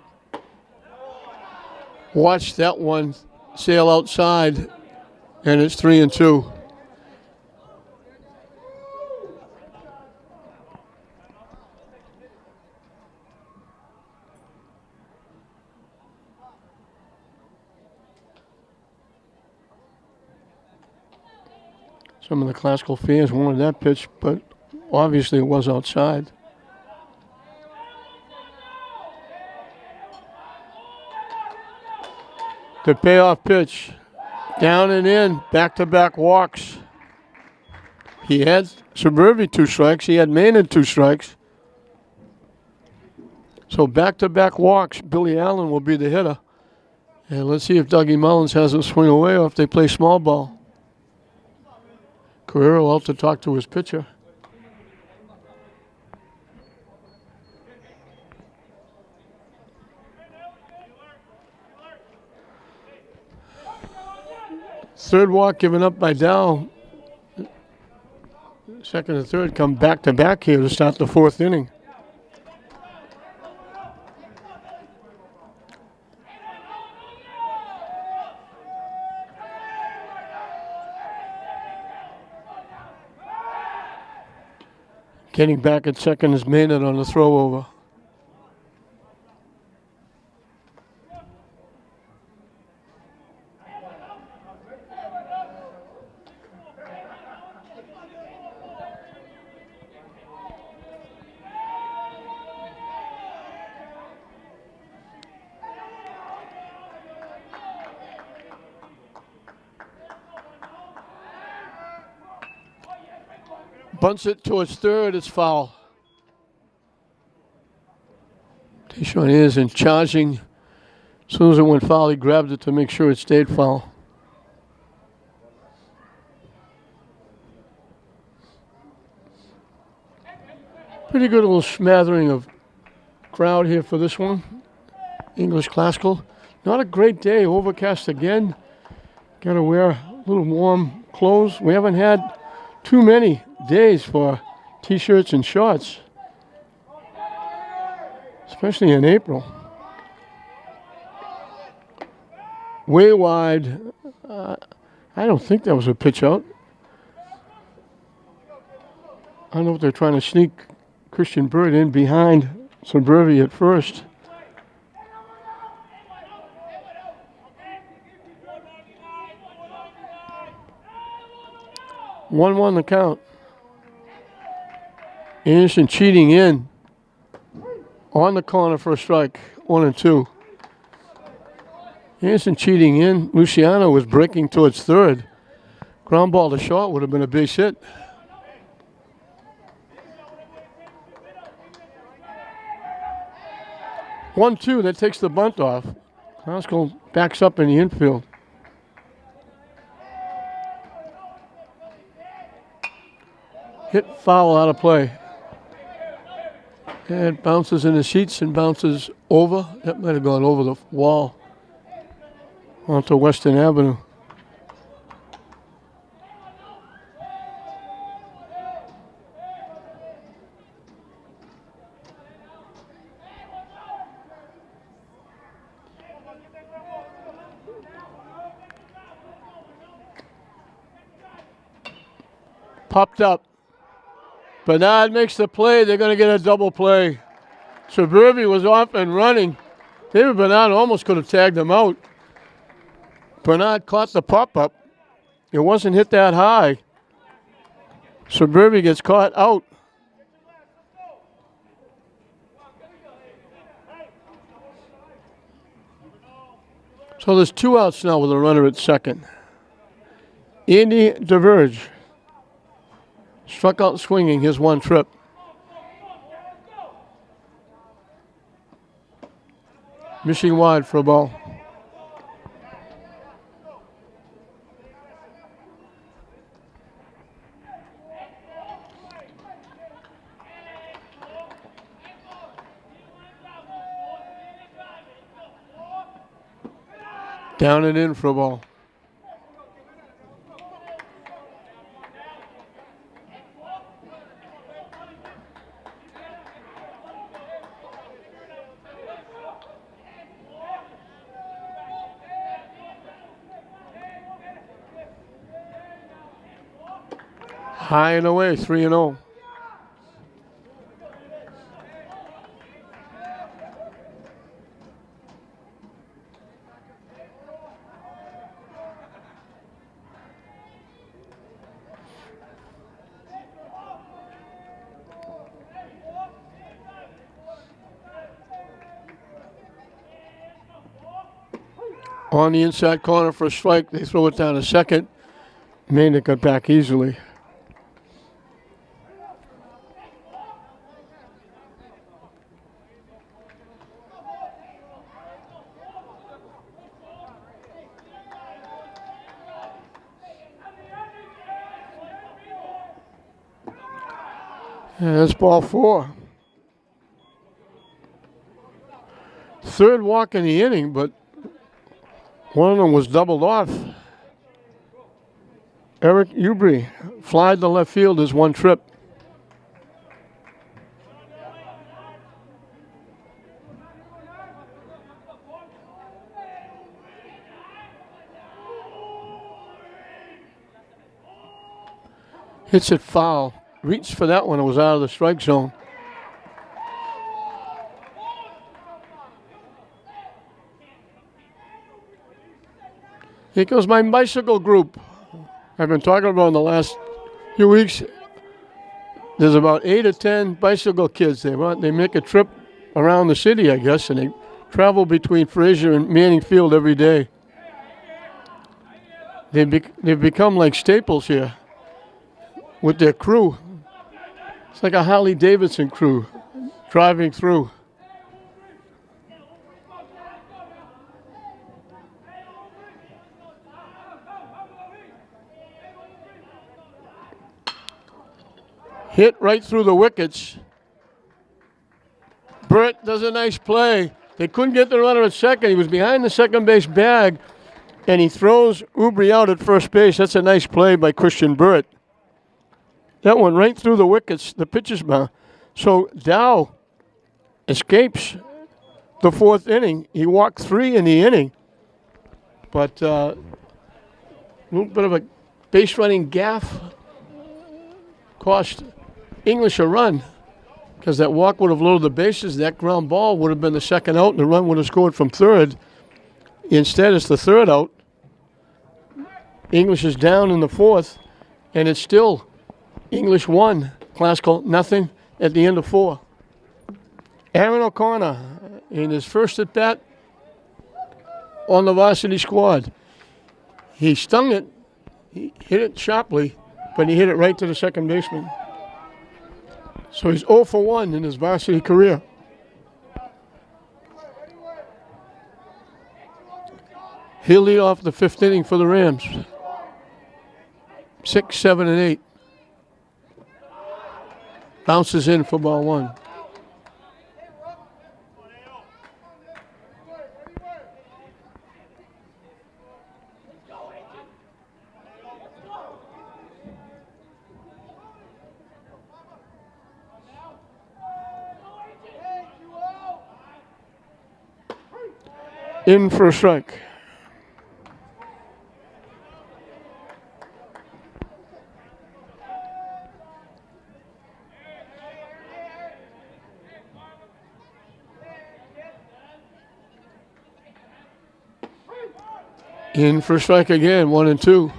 Watch that one sail outside, and it's 3-2. Some of the classical fans wanted that pitch, but obviously it was outside. The payoff pitch. Down and in, back-to-back walks. He had Suburbi 2 strikes. He had Maynard 2 strikes. So back-to-back walks. Billy Allen will be the hitter. And let's see if Dougie Mullins has him swing away or if they play small ball. Carrero out to talk to his pitcher. Third walk given up by Dow. Second and third come back-to-back here to start the 4th inning. Getting back at second is Maynard on the throw over. Bunts it towards third, it's foul. Deshaun is in charging. As soon as it went foul, he grabbed it to make sure it stayed foul. Pretty good little smattering of crowd here for this one. English Classical. Not a great day, overcast again. Got to wear a little warm clothes. We haven't had too many days for t-shirts and shorts, especially in April. Way wide. I don't think that was a pitch out. I don't know if they're trying to sneak Christian Bird in behind Suburbi at first. 1-1 the count. Anderson cheating in on the corner for a strike. 1-2. Anderson cheating in. Luciano was breaking towards third. Ground ball to short would have been a base hit. One-two, that takes the bunt off. Classical backs up in the infield. Hit foul out of play. And bounces in the seats and bounces over. That might have gone over the wall onto Western Avenue. Popped up. Bernard makes the play. They're going to get a double play. Suburbi was off and running. David Bernard almost could have tagged him out. Bernard caught the pop-up. It wasn't hit that high. Suburbi gets caught out. So there's 2 outs now with a runner at second. Andy DeVerge struck out swinging his 1 trip. Missing wide for a ball. Down and in for a ball. High and away, 3-0. On the inside corner for a strike, they throw it down to second. Maynard got back easily. And that's ball 4. Third walk in the inning, but one of them was doubled off. Eric Ubry flied to left field as one trip. Hits it foul. Reached for that one. It was out of the strike zone. Here goes my bicycle group. I've been talking about in the last few weeks. There's about 8 or 10 bicycle kids. They make a trip around the city, I guess, and they travel between Fraser and Manning Field every day. They've become like staples here with their crew. It's like a Harley Davidson crew driving through. Hit right through the wickets. Burt does a nice play. They couldn't get the runner at second. He was behind the second base bag, and he throws Ubry out at first base. That's a nice play by Christian Burt. That one right through the wickets, the pitcher's mound. So Dow escapes the 4th inning. He walked 3 in the inning, but a little bit of a base running gaff cost English a run, because that walk would have loaded the bases. That ground ball would have been the second out, and the run would have scored from third. Instead, it's the third out. English is down in the 4th, and it's still English 1, Classical nothing at the end of 4. Aaron O'Connor in his first at bat on the varsity squad. He stung it. He hit it sharply, but he hit it right to the second baseman. So he's 0 for 1 in his varsity career. He'll lead off the 5th inning for the Rams. 6, 7, and 8. Bounces in for ball 1. In for a strike. In for a strike again, 1 and 2.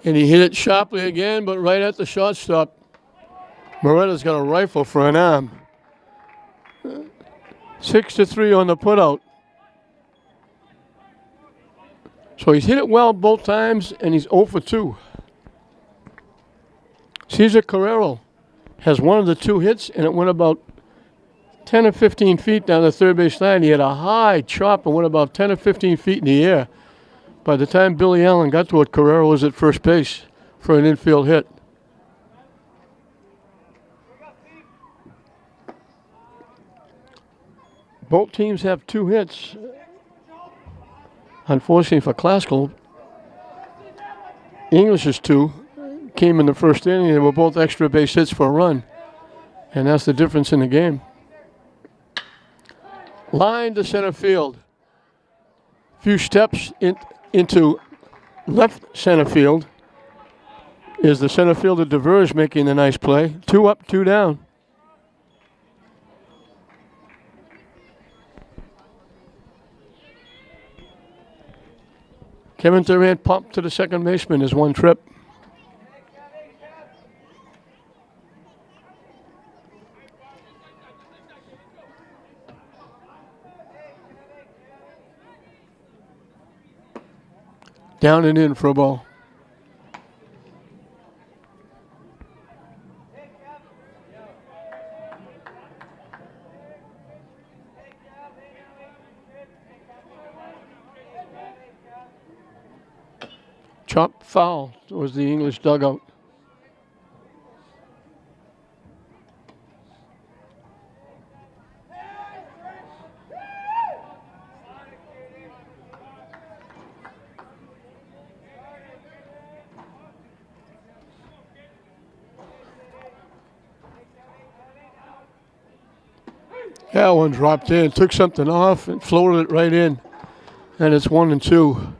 And he hit it sharply again, but right at the shortstop. Moretta's got a rifle for an arm. 6-3 on the putout. So he's hit it well both times, and he's 0 for 2. Cesar Carrero has one of the 2 hits, and it went about 10 or 15 feet down the third base line. He had a high chop and went about 10 or 15 feet in the air. By the time Billy Allen got to it, Carrero was at first base for an infield hit. Both teams have 2 hits. Unfortunately for Classical, English's 2 came in the first inning. They were both extra base hits for a run. And that's the difference in the game. Line to center field. Few steps into left center field is the center fielder DeVerge making the nice play. 2 up, 2 down. Kevin Durant popped to the second baseman is 1 trip. Down and in for a ball. Chop foul was the English dugout. That one dropped in, took something off and floated it right in. And it's 1 and 2.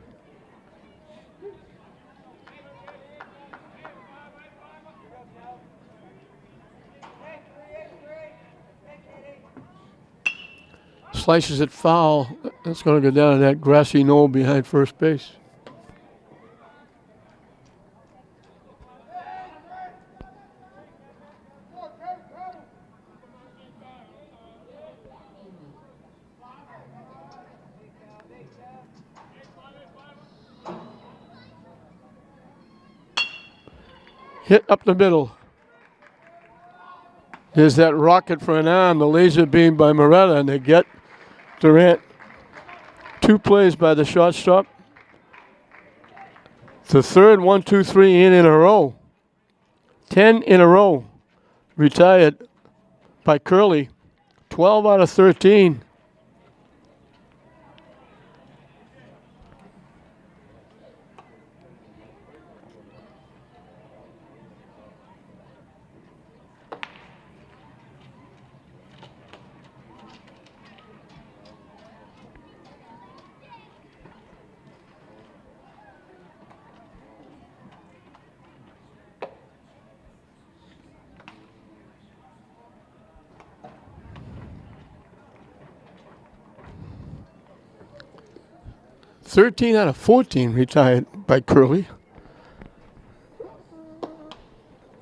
Slices it foul. That's going to go down to that grassy knoll behind first base. Hit up the middle. There's that rocket for an arm, the laser beam by Moretta, and they get Durant. 2 plays by the shortstop. The third 1, 2, 3 in a row. 10 in a row. Retired by Curley. 12 out of 13. Out of 14 retired by Curley.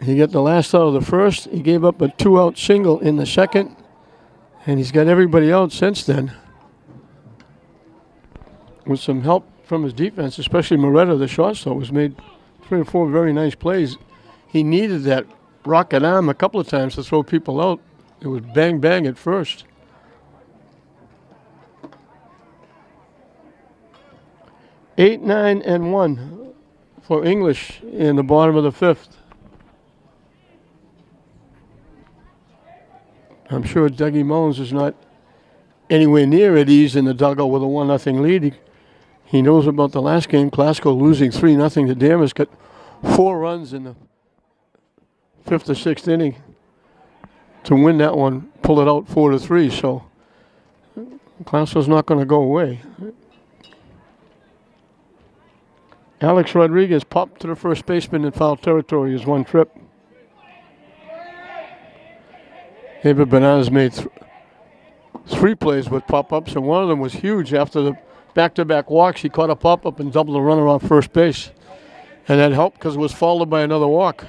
He got the last out of the first. He gave up a 2-out single in the second. And he's got everybody out since then. With some help from his defense, especially Moretta, the shortstop, was made 3 or 4 very nice plays. He needed that rocket arm a couple of times to throw people out. It was bang, bang at first. 8, 9, and 1 for English in the bottom of the 5th. I'm sure Dougie Mullins is not anywhere near at ease in the dugout with a 1-0 lead. He knows about the last game, Glasgow losing 3-0 to Damas, got 4 runs in the 5th or 6th inning to win that one, pull it out 4-3. So Glasgow's not going to go away. Alex Rodriguez popped to the first baseman in foul territory is 1 trip. David Bananas made 3 plays with pop-ups, and one of them was huge. After the back-to-back walks, he caught a pop-up and doubled the runner off first base. And that helped because it was followed by another walk.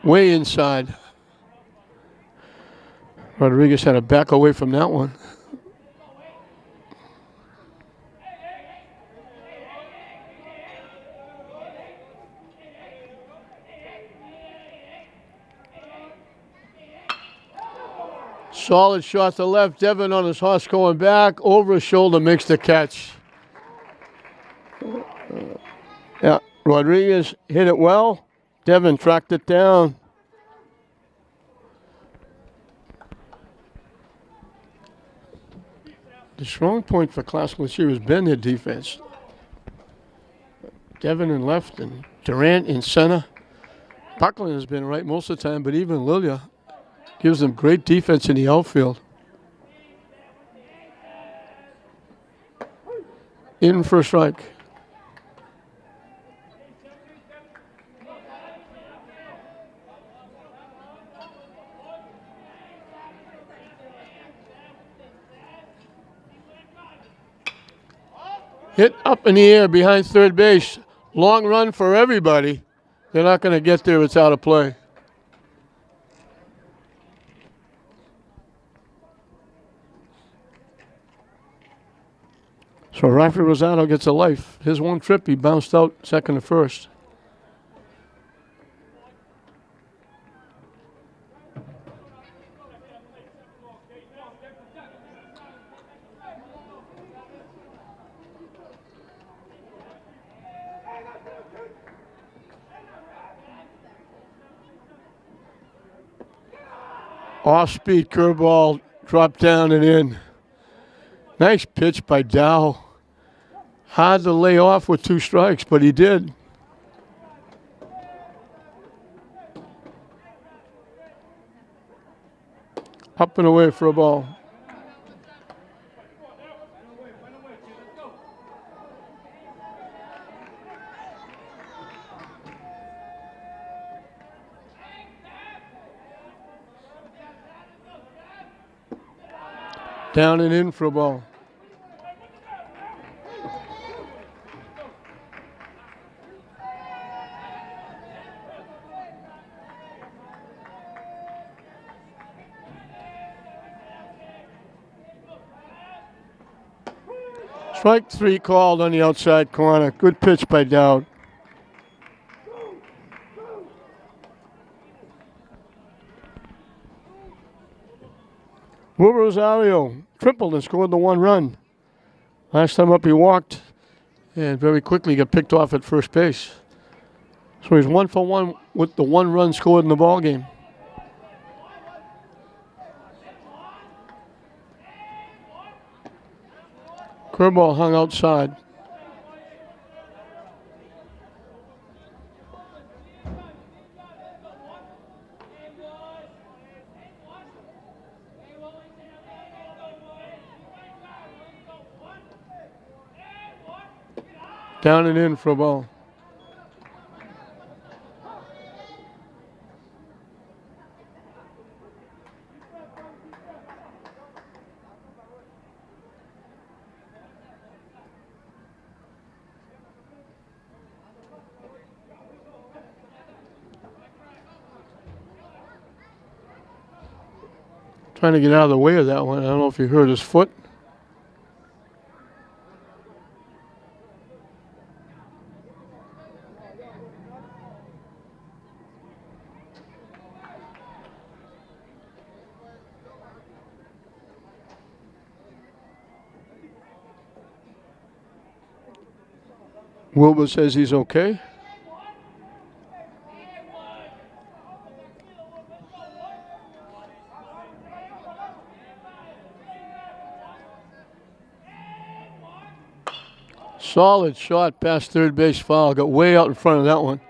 Way inside. Rodriguez had to back away from that one. Solid shot to left. Devin on his horse going back. Over his shoulder makes the catch. Yeah, Rodriguez hit it well. Devin tracked it down. The strong point for Classical this year has been their defense. Devin in left and Durant in center. Buckland has been right most of the time, but even Lilia gives them great defense in the outfield. In for a strike. Hit up in the air behind third base. Long run for everybody. They're not going to get there. It's out of play. So Rafi Rosado gets a life. His one trip, he bounced out second to first. Off-speed curveball, dropped down and in. Nice pitch by Dow. Hard to lay off with 2 strikes, but he did. Up and away for a ball. Down and in for a ball. Strike 3 called on the outside corner. Good pitch by Dowd. Will Rosario tripled and scored the 1 run. Last time up he walked and very quickly got picked off at first base. So he's 1 for 1 with the 1 run scored in the ball game. Curveball hung outside. Down and in for a ball. Trying to get out of the way of that one. I don't know if you heard his foot. Wilbur says he's okay. Solid shot past third base foul. Got way out in front of that one.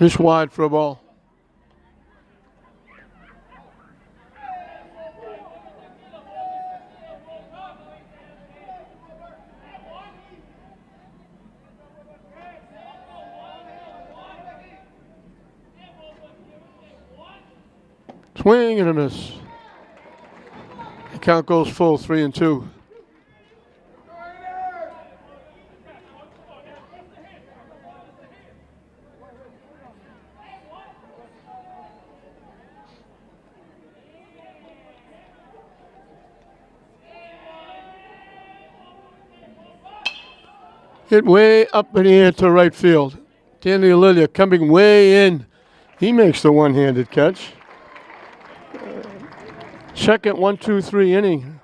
Miss wide for a ball. Swing and a miss. The count goes full, 3-2. Hit way up in the air to right field. Danny Lilia coming way in. He makes the one-handed catch. Second 1-2-3 inning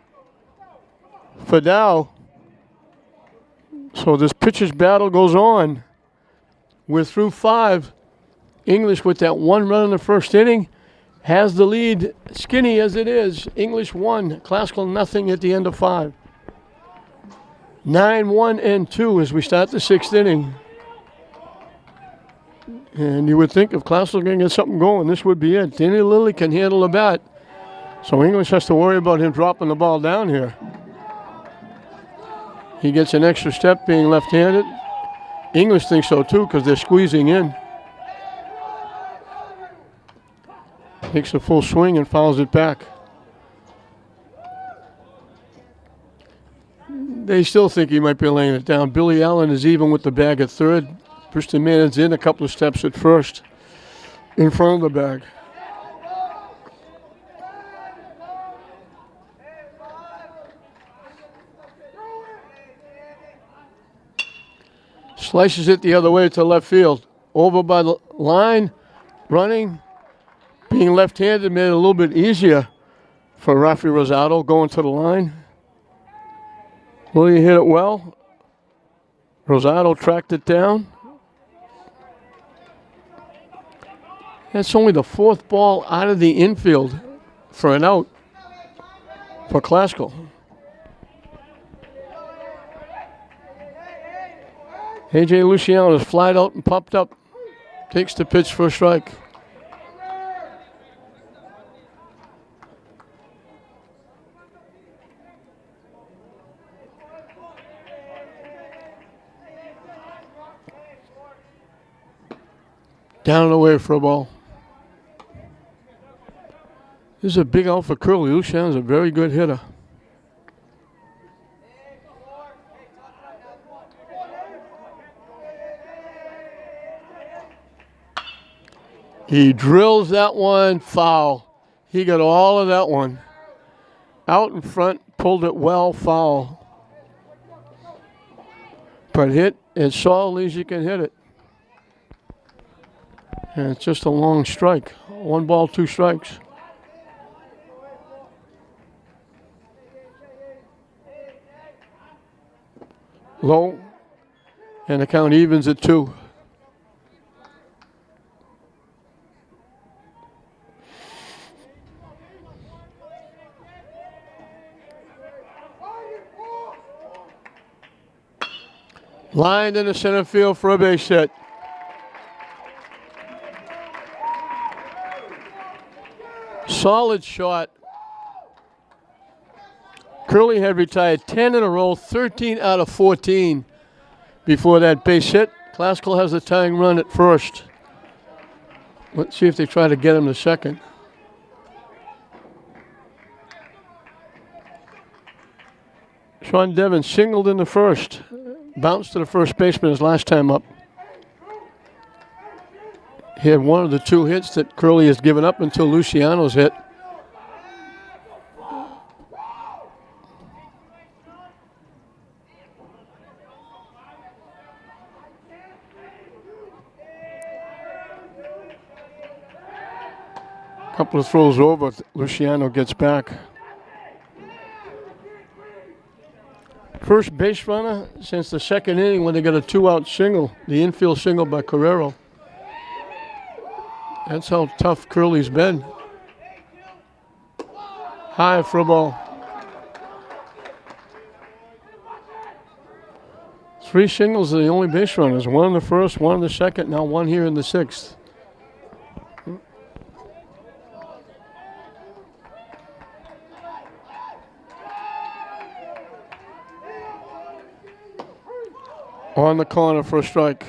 for Dow. So this pitcher's battle goes on. We're through 5. English with that 1 run in the first inning has the lead. Skinny as it is, English 1, Classical nothing at the end of 5. 9-1-2 as we start the 6th inning. And you would think if Classical can get something going, this would be it. Danny Lilly can handle the bat. So English has to worry about him dropping the ball down here. He gets an extra step being left-handed. English thinks so too because they're squeezing in. Takes a full swing and fouls it back. They still think he might be laying it down. Billy Allen is even with the bag at third. Bristol Mannon's in a couple of steps at first, in front of the bag. Slices it the other way to left field. Over by the line, running, being left-handed made it a little bit easier for Rafi Rosado going to the line. Willie hit it well. Rosado tracked it down. That's only the 4th ball out of the infield for an out for Classical. A.J. Luciano is flied out and popped up. Takes the pitch for a strike. Down and away for a ball. This is a big out for Curly. Luciano's a very good hitter. He drills that one foul. He got all of that one. Out in front, pulled it well, foul. But hit as solidly as you can hit it. And it's just a long strike. 1 ball, 2 strikes. Low. And the count evens at 2. Lined in the center field for a base hit. Solid shot. Curly had retired 10 in a row, 13 out of 14 before that base hit. Classical has the tying run at first. Let's see if they try to get him to second. Sean Devon singled in the first. Bounced to the first baseman his last time up. He had one of the 2 hits that Curly has given up until Luciano's hit. Couple of throws over, Luciano gets back. First base runner since the 2nd inning when they got a 2-out single, the infield single by Carrero. That's how tough Curly's been. High for a ball. 3 singles are the only base runners. 1 in the first, 1 in the second, now 1 here in the 6th. On the corner for a strike.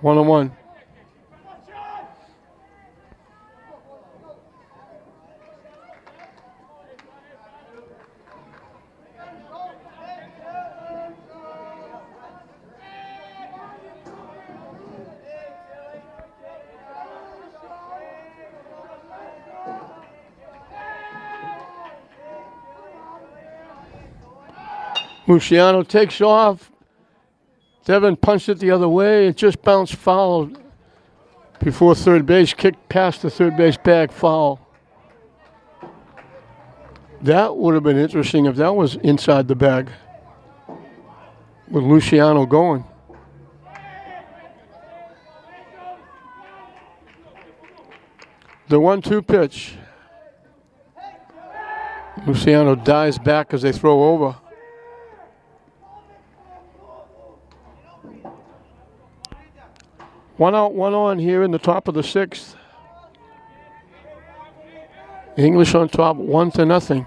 1-1. Luciano takes off. Devin punched it the other way. It just bounced foul before third base. Kicked past the third base bag, foul. That would have been interesting if that was inside the bag with Luciano going. The 1-2 pitch. Luciano dives back as they throw over. One out, one on here in the top of the sixth. English on top, 1-0.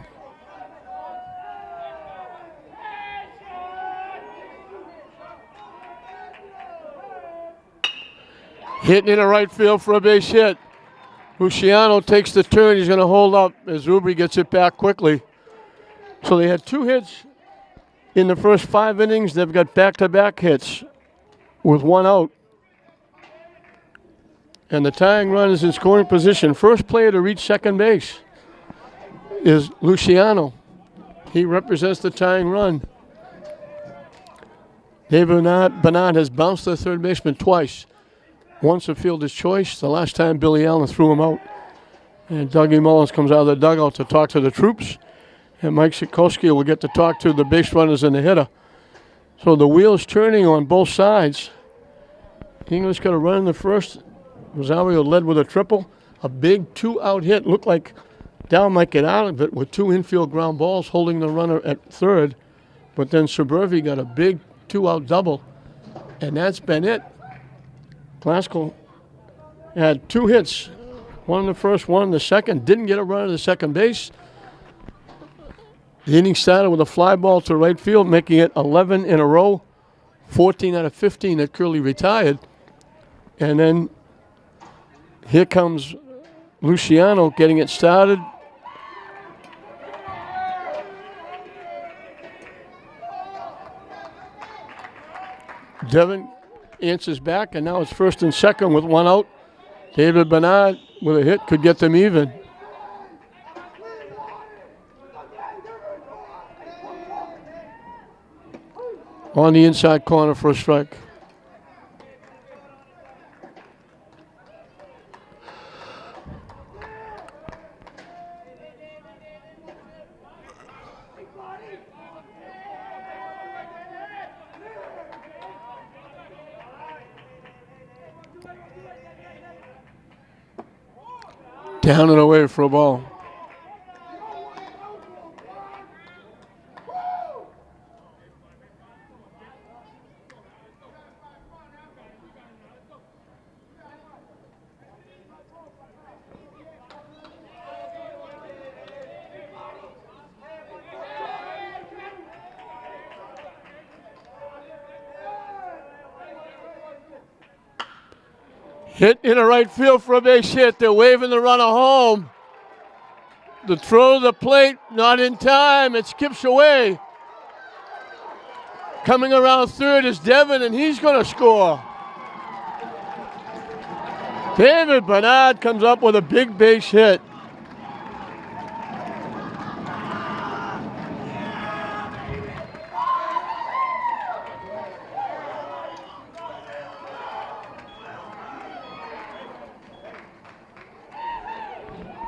Hitting in the right field for a base hit. Luciano takes the turn. He's going to hold up as Ubri gets it back quickly. So they had 2 hits in the first 5 innings. They've got back-to-back hits with 1 out. And the tying run is in scoring position. First player to reach second base is Luciano. He represents the tying run. David Bernard has bounced the third baseman twice. Once a fielder's choice, the last time Billy Allen threw him out. And Dougie Mullins comes out of the dugout to talk to the troops. And Mike Sikorsky will get to talk to the base runners and the hitter. So the wheel's turning on both sides. English got a run in the first. Rosario led with a triple. A big 2-out hit. Looked like Dow might get out of it with 2 infield ground balls holding the runner at third. But then Suburvi got a big 2-out double. And that's been it. Glasgow had 2 hits. One in the first, one in the second. Didn't get a run at the second base. The inning started with a fly ball to right field, making it 11 in a row. 14 out of 15 that Curley retired. And then here comes Luciano getting it started. Devin answers back, and now it's first and second with 1 out. David Bernard with a hit could get them even. On the inside corner for a strike. Down and away for a ball. Hit in the right field for a base hit. They're waving the runner home. The throw to the plate, not in time. It skips away. Coming around third is Devin, and he's going to score. David Bernard comes up with a big base hit.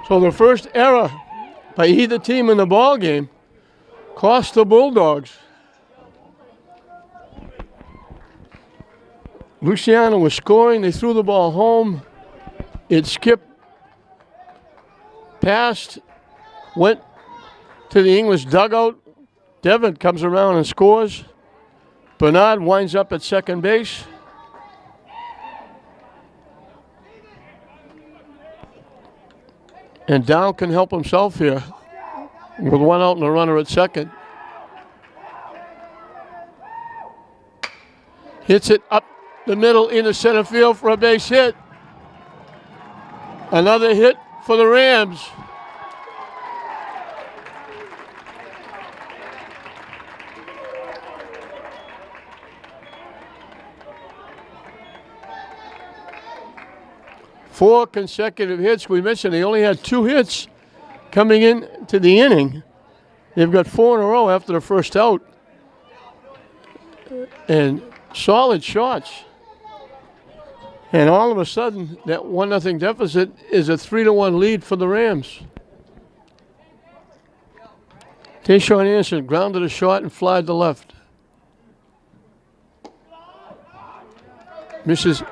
So the first error by either team in the ball game cost the Bulldogs. Luciano was scoring. They threw the ball home. It skipped past, went to the English dugout. Devin comes around and scores. Bernard winds up at second base. And Dow can help himself here with 1 out and a runner at second. Hits it up the middle into center field for a base hit. Another hit for the Rams. Four consecutive hits. We mentioned they only had 2 hits coming in to the inning. They've got 4 in a row after the first out. And solid shots. And all of a sudden, that 1-0 deficit is a 3-1 lead for the Rams. Deshaun Anderson grounded a shot and flied to left. Misses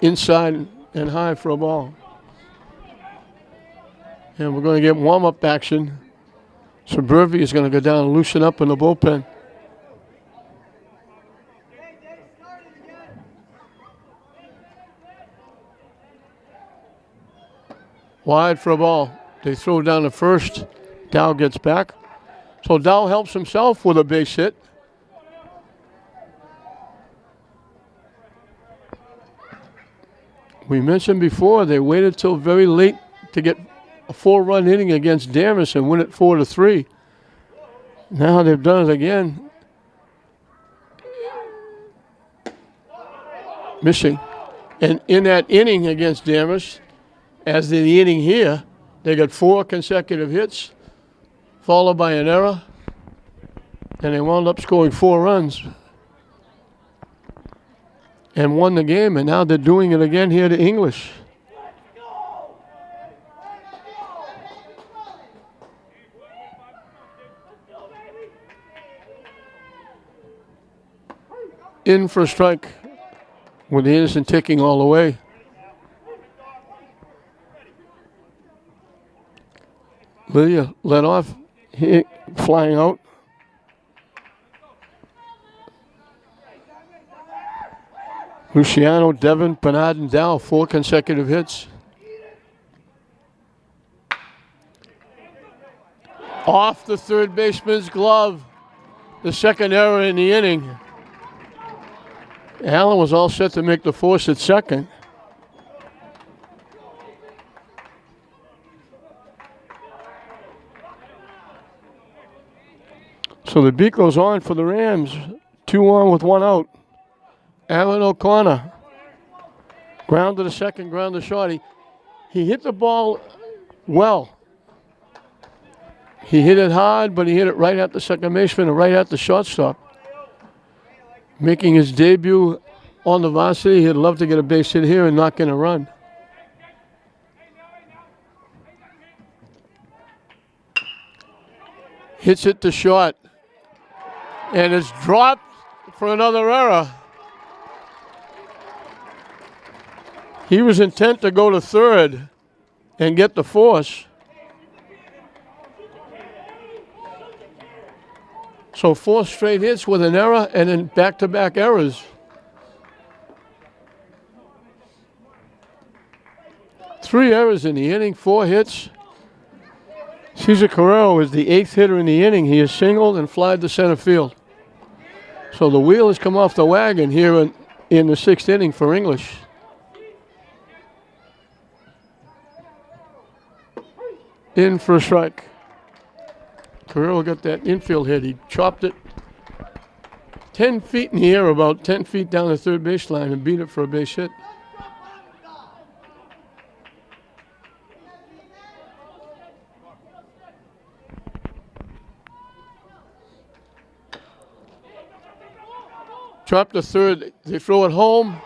inside and high for a ball. And we're going to get warm-up action. So Burvey is going to go down and loosen up in the bullpen. Wide for a ball. They throw down the first. Dow gets back. So Dow helps himself with a base hit. We mentioned before they waited till very late to get a 4-run inning against Damas and win it 4-3. Now they've done it again. Missing. And in that inning against Damas, as in the inning here, they got 4 consecutive hits, followed by an error, and they wound up scoring 4 runs and won the game, and now they're doing it again here to English. In for a strike with Anderson ticking all the way. Lydia let off, hit, flying out. Luciano, Devon, Bernard, and Dow, 4 consecutive hits. Off the third baseman's glove. The second error in the inning. Allen was all set to make the force at second. So the beat goes on for the Rams. 2 on with 1 out. Aaron O'Connor. Ground to the second, ground to short. He hit the ball well. He hit it hard, but he hit it right at the second baseman and right at the shortstop. Making his debut on the varsity, he'd love to get a base hit here and knock in a run. Hits it to short. And it's dropped for another error. He was intent to go to third and get the force. So 4 straight hits with an error and then back-to-back errors. 3 errors in the inning, 4 hits. Cesar Carrero is the 8th hitter in the inning. He is singled and flied to center field. So the wheel has come off the wagon here in the 6th inning for English. In for a strike. Carrero got that infield hit. He chopped it 10 feet in the air, about 10 feet down the third baseline, and beat it for a base hit. Drop to third. They throw it home.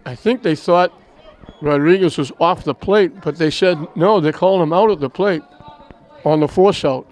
I think they thought Rodriguez was off the plate, but they said no, they called him out at the plate on the force out.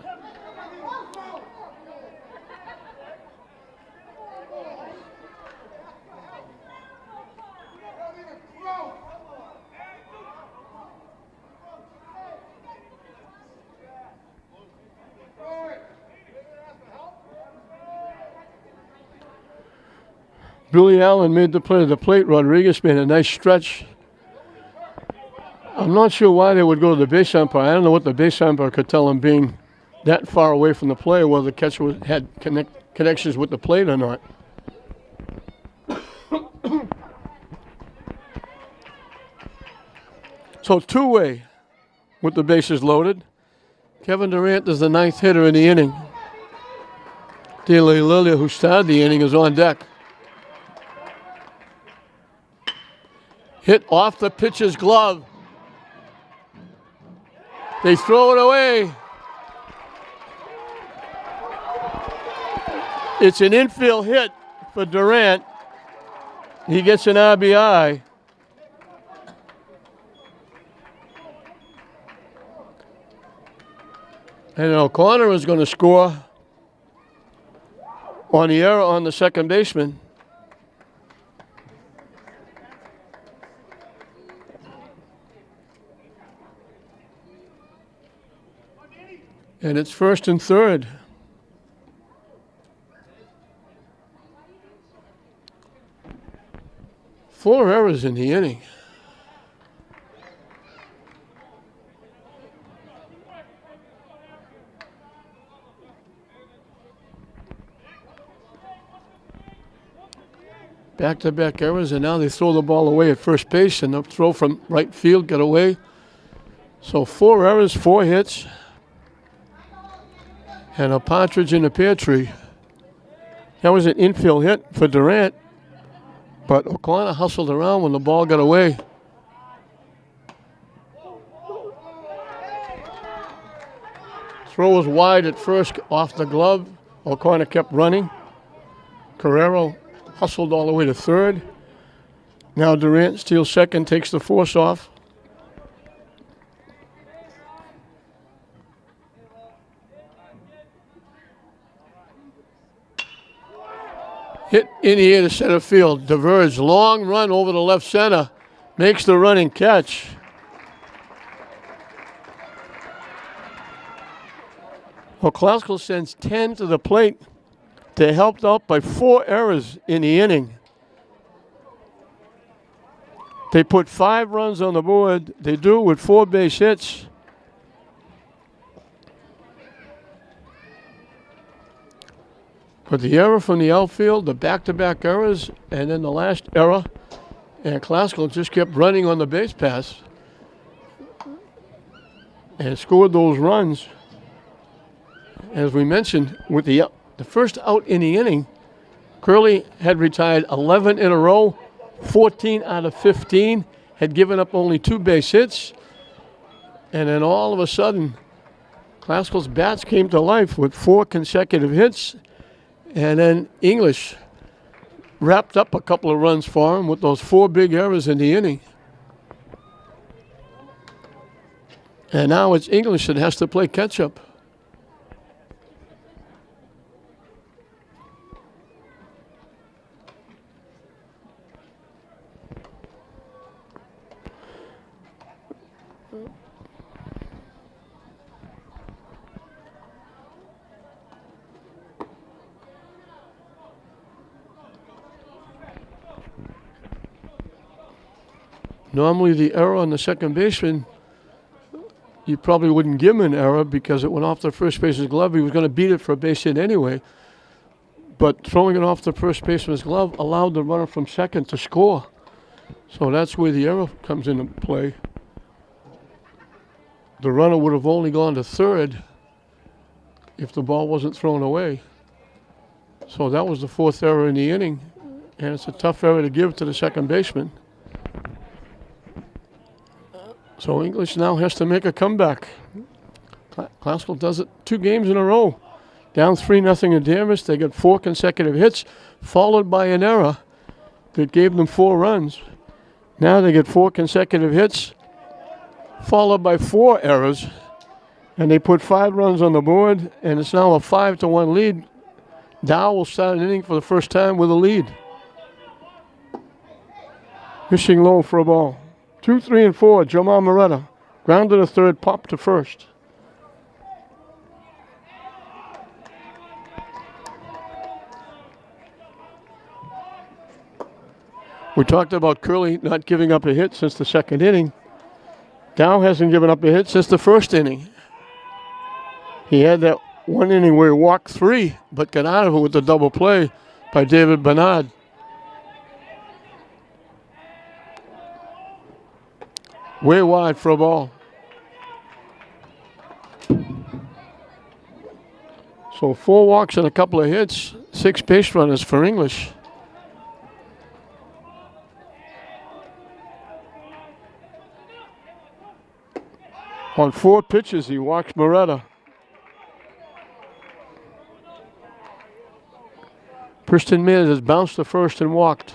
Billy Allen made the play to the plate. Rodriguez made a nice stretch. I'm not sure why they would go to the base umpire. I don't know what the base umpire could tell him being that far away from the play, whether the catcher had connections with the plate or not. So 2-way with the bases loaded. Kevin Durant is the 9th hitter in the inning. De La Lilia, who started the inning, is on deck. Hit off the pitcher's glove. They throw it away. It's an infield hit for Durant. He gets an RBI. And O'Connor is going to score on the error on the second baseman. And it's first and third. Four errors in the inning. Back-to-back errors, and now they throw the ball away at first base, and the throw from right field got away. So 4 errors, 4 hits, and a partridge in a pear tree. That was an infield hit for Durant, but O'Connor hustled around when the ball got away. Throw was wide at first off the glove. O'Connor kept running. Carrero hustled all the way to third. Now Durant steals second, takes the force off. Hit in the air to center field. Diverge. Long run over the left center. Makes the running catch. O'Claskell sends 10 to the plate. They're helped out by 4 errors in the inning. They put 5 runs on the board. They do it with 4 base hits. But the error from the outfield, the back-to-back errors, and then the last error, and Claskell just kept running on the base pass and scored those runs. As we mentioned, with the first out in the inning, Curley had retired 11 in a row, 14 out of 15, had given up only 2 base hits, and then all of a sudden, Claskell's bats came to life with 4 consecutive hits, and then English wrapped up a couple of runs for him with those 4 big errors in the inning. And now it's English that has to play catch-up. Normally the error on the second baseman, you probably wouldn't give him an error because it went off the first baseman's glove. He was going to beat it for a base hit anyway. But throwing it off the first baseman's glove allowed the runner from second to score. So that's where the error comes into play. The runner would have only gone to third if the ball wasn't thrown away. So that was the 4th error in the inning. And it's a tough error to give to the second baseman. So English now has to make a comeback. Claskell does it 2 games in a row. Down 3-0 in Danvers. They got 4 consecutive hits, followed by an error that gave them 4 runs. Now they get 4 consecutive hits, followed by 4 errors, and they put 5 runs on the board, and it's now a 5-1 lead. Dow will start an inning for the first time with a lead. Fishing low for a ball. 2, 3, and 4, Jamal Moretta. Grounded to third, pop to first. We talked about Curley not giving up a hit since the second inning. Dow hasn't given up a hit since the first inning. He had that one inning where he walked 3, but got out of it with the double play by David Bernard. Way wide for a ball. So 4 walks and a couple of hits, 6 base runners for English. On 4 pitches, he walks Moretta. Preston Mears has bounced to first and walked.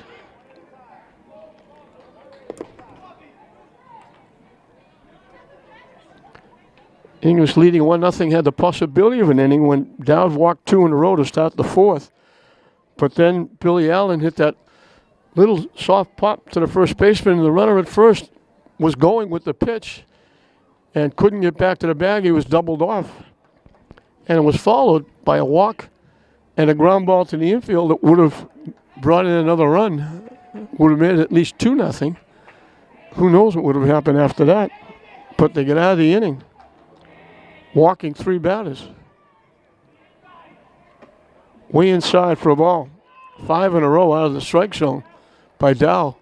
English leading 1-0, had the possibility of an inning when Dowd walked 2 in a row to start the 4th. But then Billy Allen hit that little soft pop to the first baseman, and the runner at first was going with the pitch and couldn't get back to the bag. He was doubled off. And it was followed by a walk and a ground ball to the infield that would have brought in another run. Would have made it at least 2-0. Who knows what would have happened after that. But they get out of the inning, walking 3 batters. Way inside for a ball. 5 in a row out of the strike zone by Dow.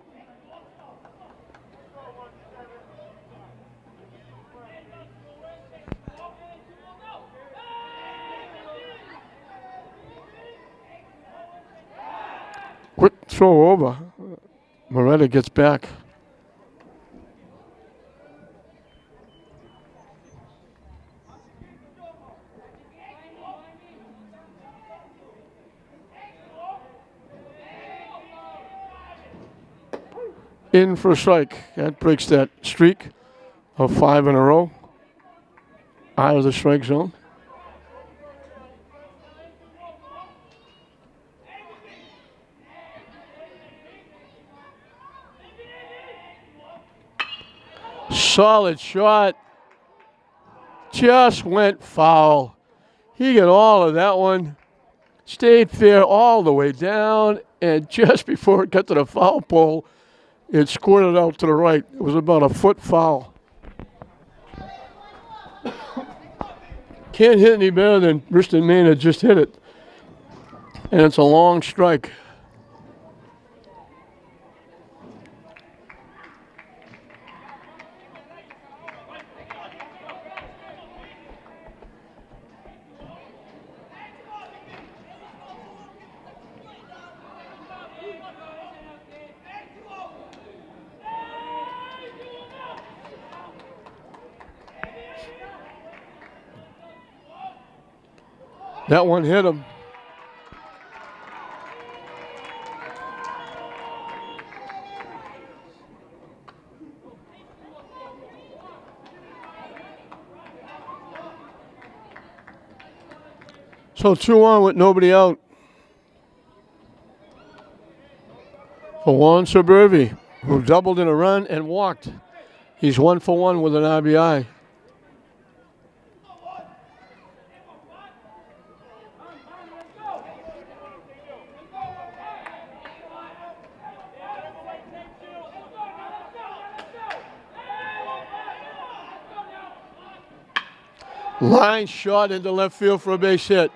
Quick throw over. Moretta gets back. In for a strike. That breaks that streak of 5 in a row out of the strike zone. Solid shot. Just went foul. He got all of that one. Stayed fair all the way down, and just before it got to the foul pole, it squirted out to the right. It was about a foot foul. Can't hit any better than Briston Maynard just hit it. And it's a long strike. That one hit him. So 2-on with nobody out. For Juan Suburbi, who doubled in a run and walked. He's 1 for 1 with an RBI. Line shot into left field for a base hit.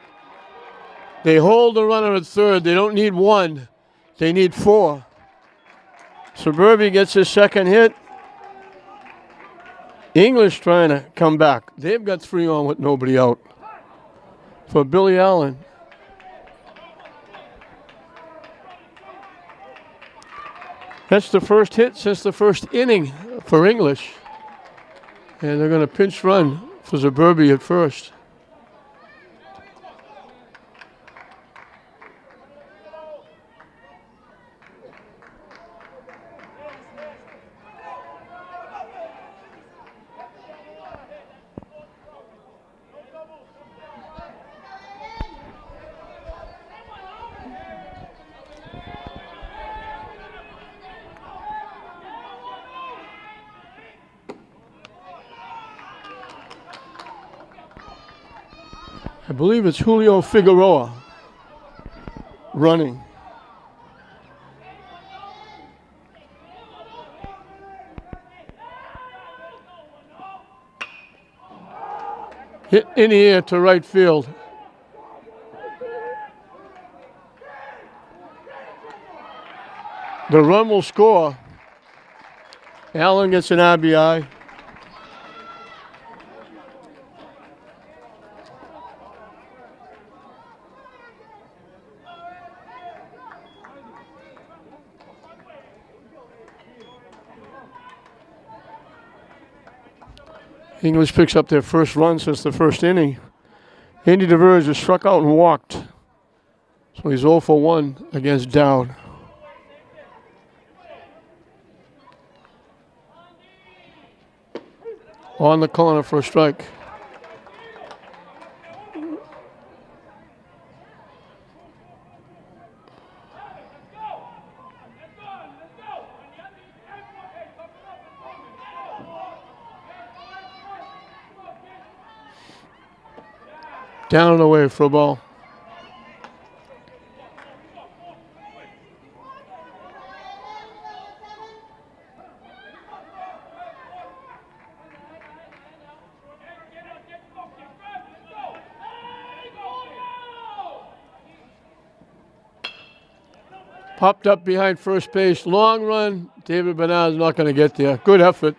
They hold the runner at third. They don't need 1. They need 4. Suburbi gets his second hit. English trying to come back. They've got 3 on with nobody out. For Billy Allen. That's the first hit since the first inning for English. And they're going to pinch run for Suburbi at first. I believe it's Julio Figueroa running. Hit in the air to right field. The run will score. Allen gets an RBI. English picks up their first run since the first inning. Andy DeVers just struck out and walked. So he's 0 for 1 against Dowd. On the corner for a strike. Down and away for a ball. Popped up behind first base. Long run. David Bernard's not going to get there. Good effort.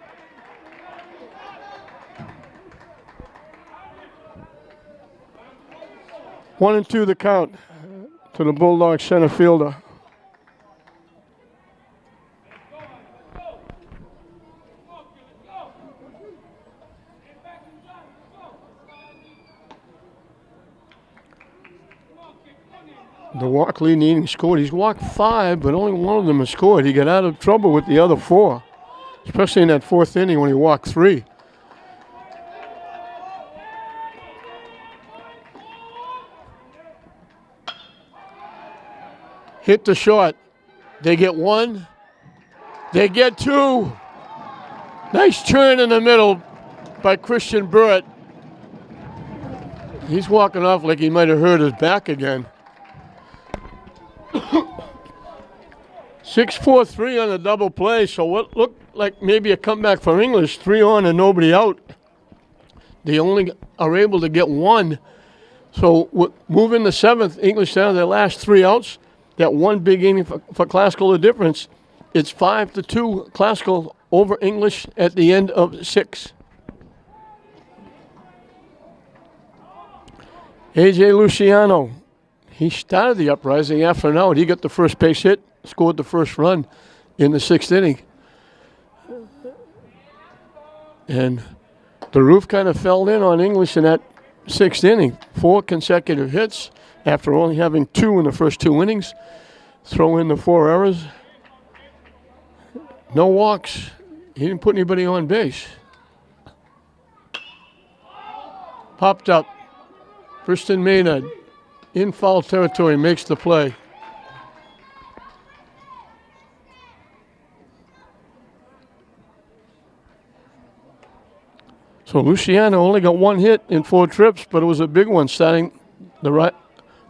One and two the count to the Bulldogs center fielder. The walk leading inning scored. He's walked 5, but only one of them has scored. He got out of trouble with the other 4, especially in that 4th inning when he walked 3. Hit the short. They get 1. They get 2. Nice turn in the middle by Christian Burt. He's walking off like he might have hurt his back again. 6-4-3 on a double play, so what looked like maybe a comeback for English, 3 on and nobody out. They only are able to get 1. So moving the 7th, English down their last 3 outs. That one big inning for Classical, the difference. It's 5-2 Classical over English at the end of 6. A.J. Luciano, he started the uprising after an out. He got the first base hit, scored the first run in the 6th inning. And the roof kind of fell in on English in that 6th inning. 4 consecutive hits after only having 2 in the first 2 innings. Throw in the 4 errors. No walks. He didn't put anybody on base. Popped up. Kristen Maynard in foul territory makes the play. So Luciano only got 1 hit in 4 trips, but it was a big one, starting the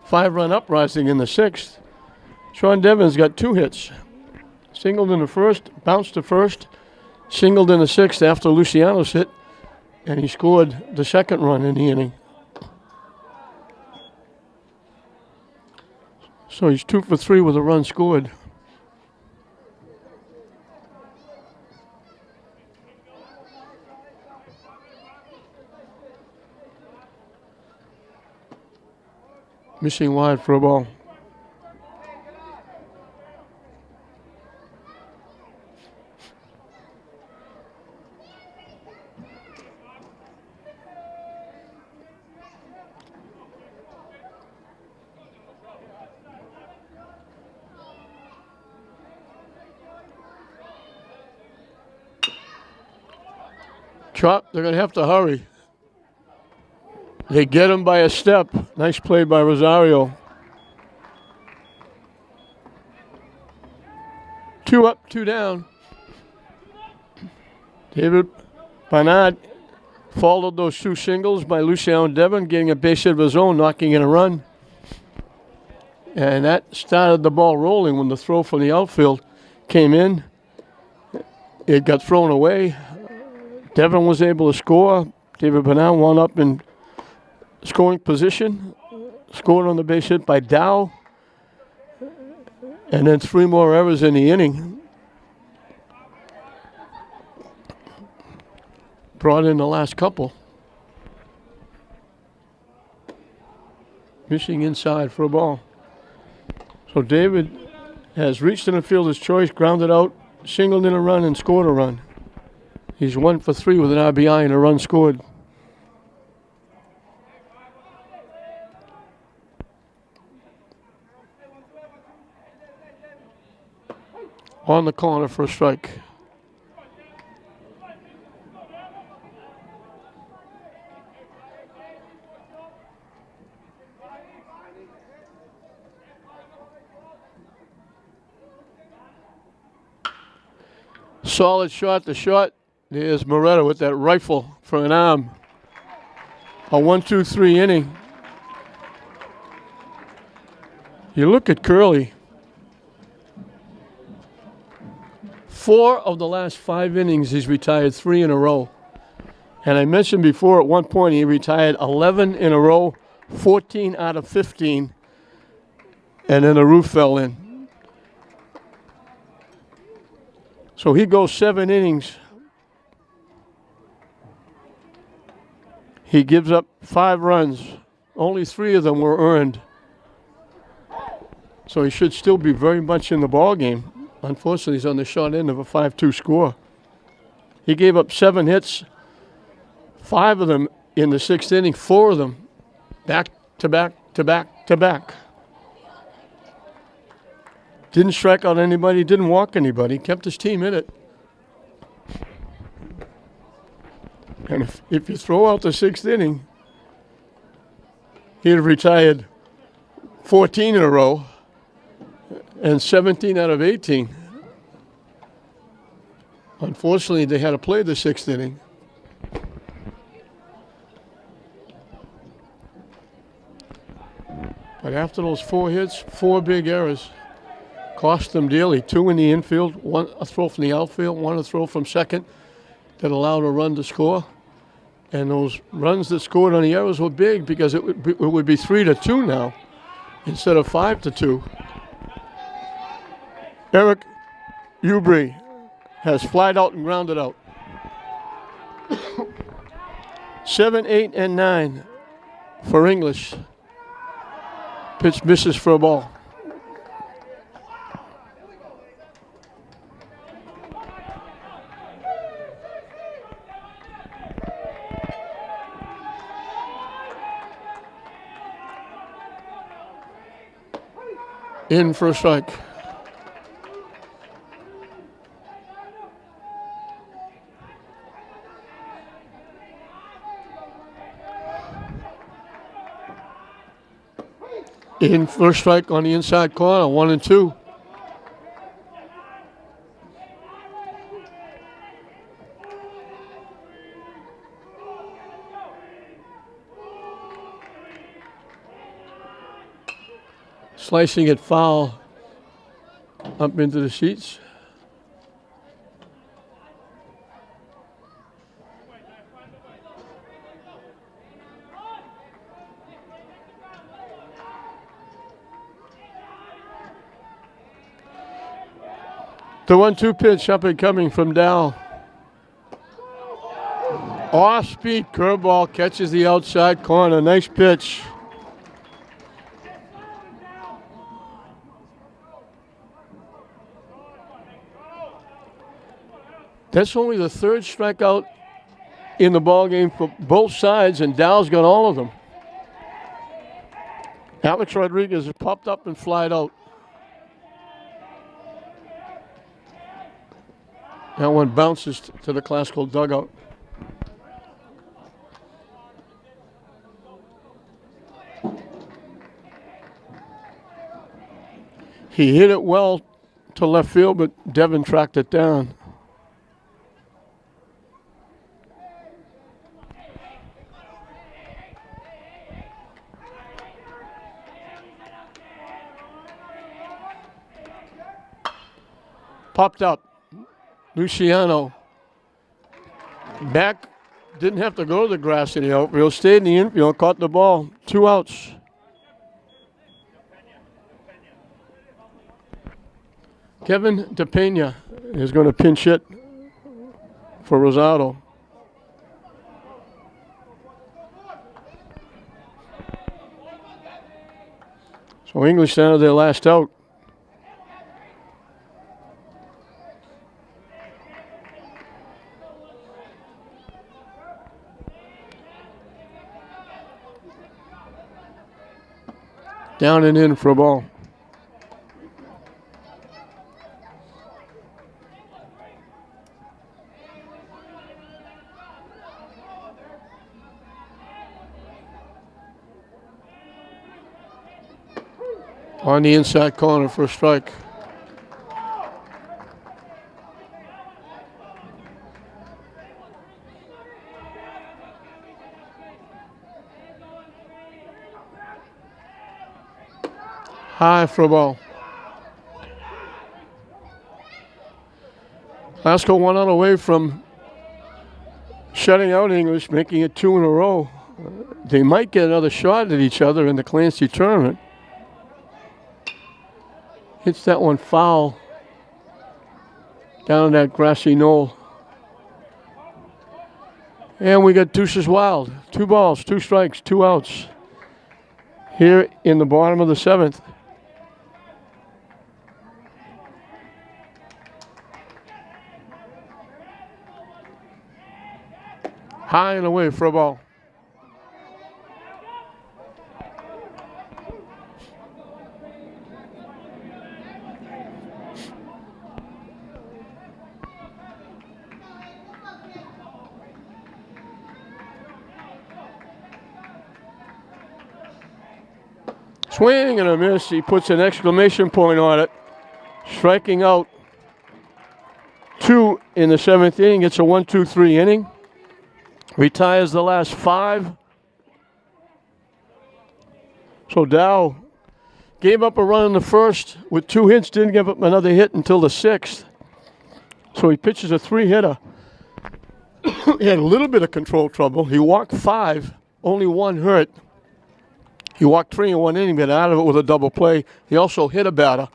5-run uprising in the 6th. Sean Devon's got 2 hits. Singled in the 1st, bounced to first, singled in the 6th after Luciano's hit, and he scored the 2nd run in the inning. So he's 2 for 3 with a run scored. Missing wide for a ball. Chop, they're going to have to hurry. They get him by a step. Nice play by Rosario. 2 up, 2 down. David Barnard followed those 2 singles by Luciano Devon, getting a base hit of his own, knocking in a run. And that started the ball rolling when the throw from the outfield came in. It got thrown away. Devon was able to score. David Barnard wound up in scoring position. Scored on the base hit by Dow. And then 3 more errors in the inning. Brought in the last couple. Missing inside for a ball. So David has reached in the fielder's choice, grounded out, singled in a run, and scored a run. He's 1 for 3 with an RBI and a run scored. On the corner for a strike. Solid shot to short. There's Moretta with that rifle for an arm. A 1-2-3 inning. You look at Curley. 4 of the last 5 innings, he's retired 3 in a row. And I mentioned before at one point he retired 11 in a row, 14 out of 15, and then the roof fell in. So he goes 7 innings. He gives up 5 runs. Only 3 of them were earned. So he should still be very much in the ball game. Unfortunately, he's on the short end of a 5-2 score. He gave up 7 hits, 5 of them in the 6th inning, 4 of them back to back to back to back. Didn't strike out anybody, didn't walk anybody, kept his team in it. And if you throw out the 6th inning, he'd have retired 14 in a row and 17 out of 18. Unfortunately, they had to play the 6th inning. But after those 4 hits, 4 big errors, cost them dearly. 2 in the infield, 1 a throw from the outfield, 1 a throw from second that allowed a run to score. And those runs that scored on the errors were big because it would be 3-2 now instead of 5-2. Eric Ubry has flied out and grounded out. 7, 8, and 9 for English. Pitch misses for a ball. In for a strike. In first strike on the inside corner, 1-2. Slicing it foul up into the seats. The 1-2 pitch up and coming from Dow. Off-speed curveball catches the outside corner. Nice pitch. That's only the 3rd strikeout in the ballgame for both sides, and Dow's got all of them. Alex Rodriguez has popped up and flied out. That one bounces to the classical dugout. He hit it well to left field, but Devin tracked it down. Popped up. Luciano. Back. Didn't have to go to the grass in the outfield. Stayed in the infield. Caught the ball. 2 outs. Kevin DePena is going to pinch hit for Rosado. So English down to their last out. Down and in for a ball. On the inside corner for a strike. High for a ball. Glasgow 1 out away from shutting out English, making it 2 in a row. They might get another shot at each other in the Clancy tournament. Hits that one foul down that grassy knoll. And we got deuces wild. 2 balls, 2 strikes, 2 outs. Here in the bottom of the 7th. High and away for a ball. Swing and a miss. He puts an exclamation point on it. Striking out 2 in the 7th inning. It's a 1-2-3 inning. Retires the last 5. So Dow gave up a run in the first with 2 hits, didn't give up another hit until the 6th. So he pitches a 3-hitter. He had a little bit of control trouble. He walked 5, only 1 hurt. He walked 3 in 1 inning, got out of it with a double play. He also hit a batter.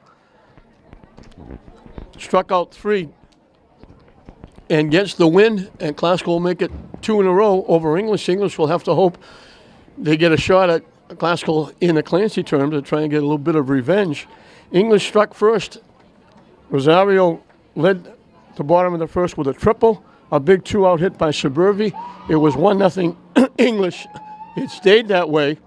Struck out 3 and gets the win, and Glasgow will make it 2 in a row over English. English will have to hope they get a shot at Glasgow in the Clancy term to try and get a little bit of revenge. English struck first. Rosario led the bottom of the first with a triple. A big 2-out hit by Suburbi. It was 1-0 English. It stayed that way.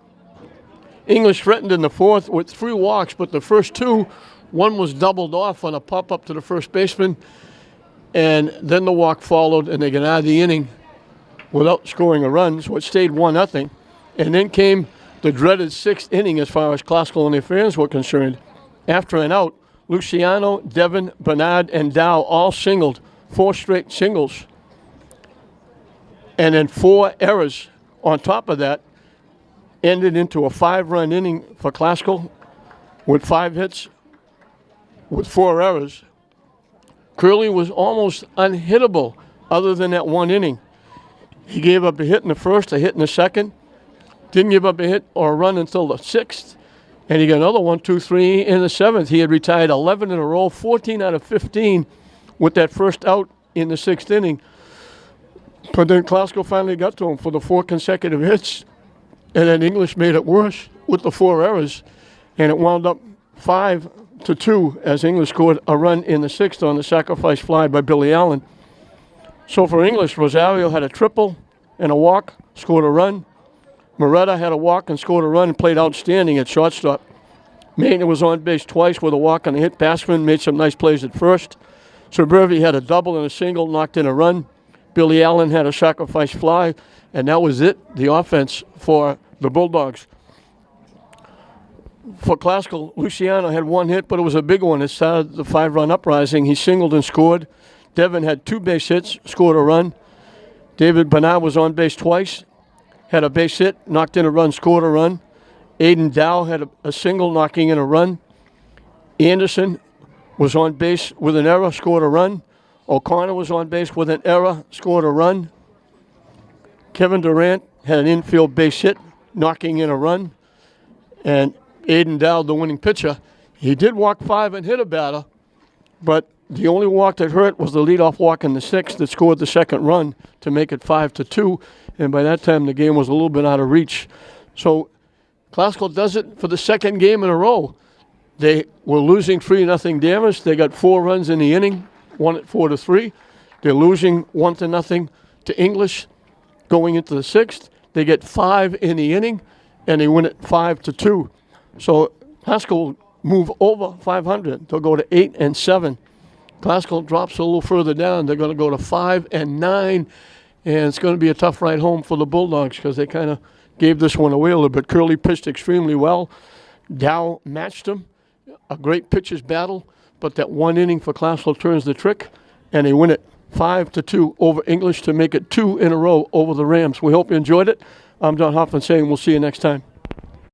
English threatened in the 4th with 3 walks, but the first 2, one was doubled off on a pop-up to the first baseman, and then the walk followed, and they got out of the inning without scoring a run, so it stayed 1-0. And then came the dreaded 6th inning as far as Glasgow and their fans were concerned. After an out, Luciano, Devin, Bernard, and Dow all singled, 4 straight singles. And then 4 errors on top of that ended into a 5-run inning for Glasgow with 5 hits with 4 errors. Curley was almost unhittable other than that 1 inning. He gave up a hit in the first, a hit in the second, didn't give up a hit or a run until the 6th, and he got another 1, 2, 3 in the 7th. He had retired 11 in a row, 14 out of 15 with that first out in the 6th inning. But then Glasgow finally got to him for the 4 consecutive hits, and then English made it worse with the 4 errors, and it wound up 5-2 as English scored a run in the 6th on the sacrifice fly by Billy Allen. So for English, Rosario had a triple and a walk, scored a run. Moretta had a walk and scored a run and played outstanding at shortstop. Maynard was on base twice with a walk and a hit. Passman made some nice plays at first. Suburbi had a double and a single, knocked in a run. Billy Allen had a sacrifice fly, and that was it, the offense for the Bulldogs. For Glasgow, Luciano had 1 hit, but it was a big one. It started the 5-run uprising. He singled and scored. Devin had 2 base hits, scored a run. David Bernard was on base twice, had a base hit, knocked in a run, scored a run. Aiden Dow had a single, knocking in a run. Anderson was on base with an error, scored a run. O'Connor was on base with an error, scored a run. Kevin Durant had an infield base hit, knocking in a run. And Aiden Dow, the winning pitcher, he did walk 5 and hit a batter, but the only walk that hurt was the leadoff walk in the 6th that scored the 2nd run to make it 5-2, and by that time the game was a little bit out of reach. So Glasgow does it for the 2nd game in a row. They were losing 3-0 damage. They got 4 runs in the inning, won it 4-3. They're losing 1-0 to English going into the 6th. They get 5 in the inning, and they win it 5-2. So Haskell will move over 500. They'll go to 8-7. Glasgow drops a little further down. They're going to go to 5-9, and it's going to be a tough ride home for the Bulldogs because they kind of gave this one away a little bit. Curley pitched extremely well. Dow matched him. A great pitcher's battle, but that one inning for Glasgow turns the trick, and they win it 5-2 over English to make it 2 in a row over the Rams. We hope you enjoyed it. I'm John Hoffman saying we'll see you next time.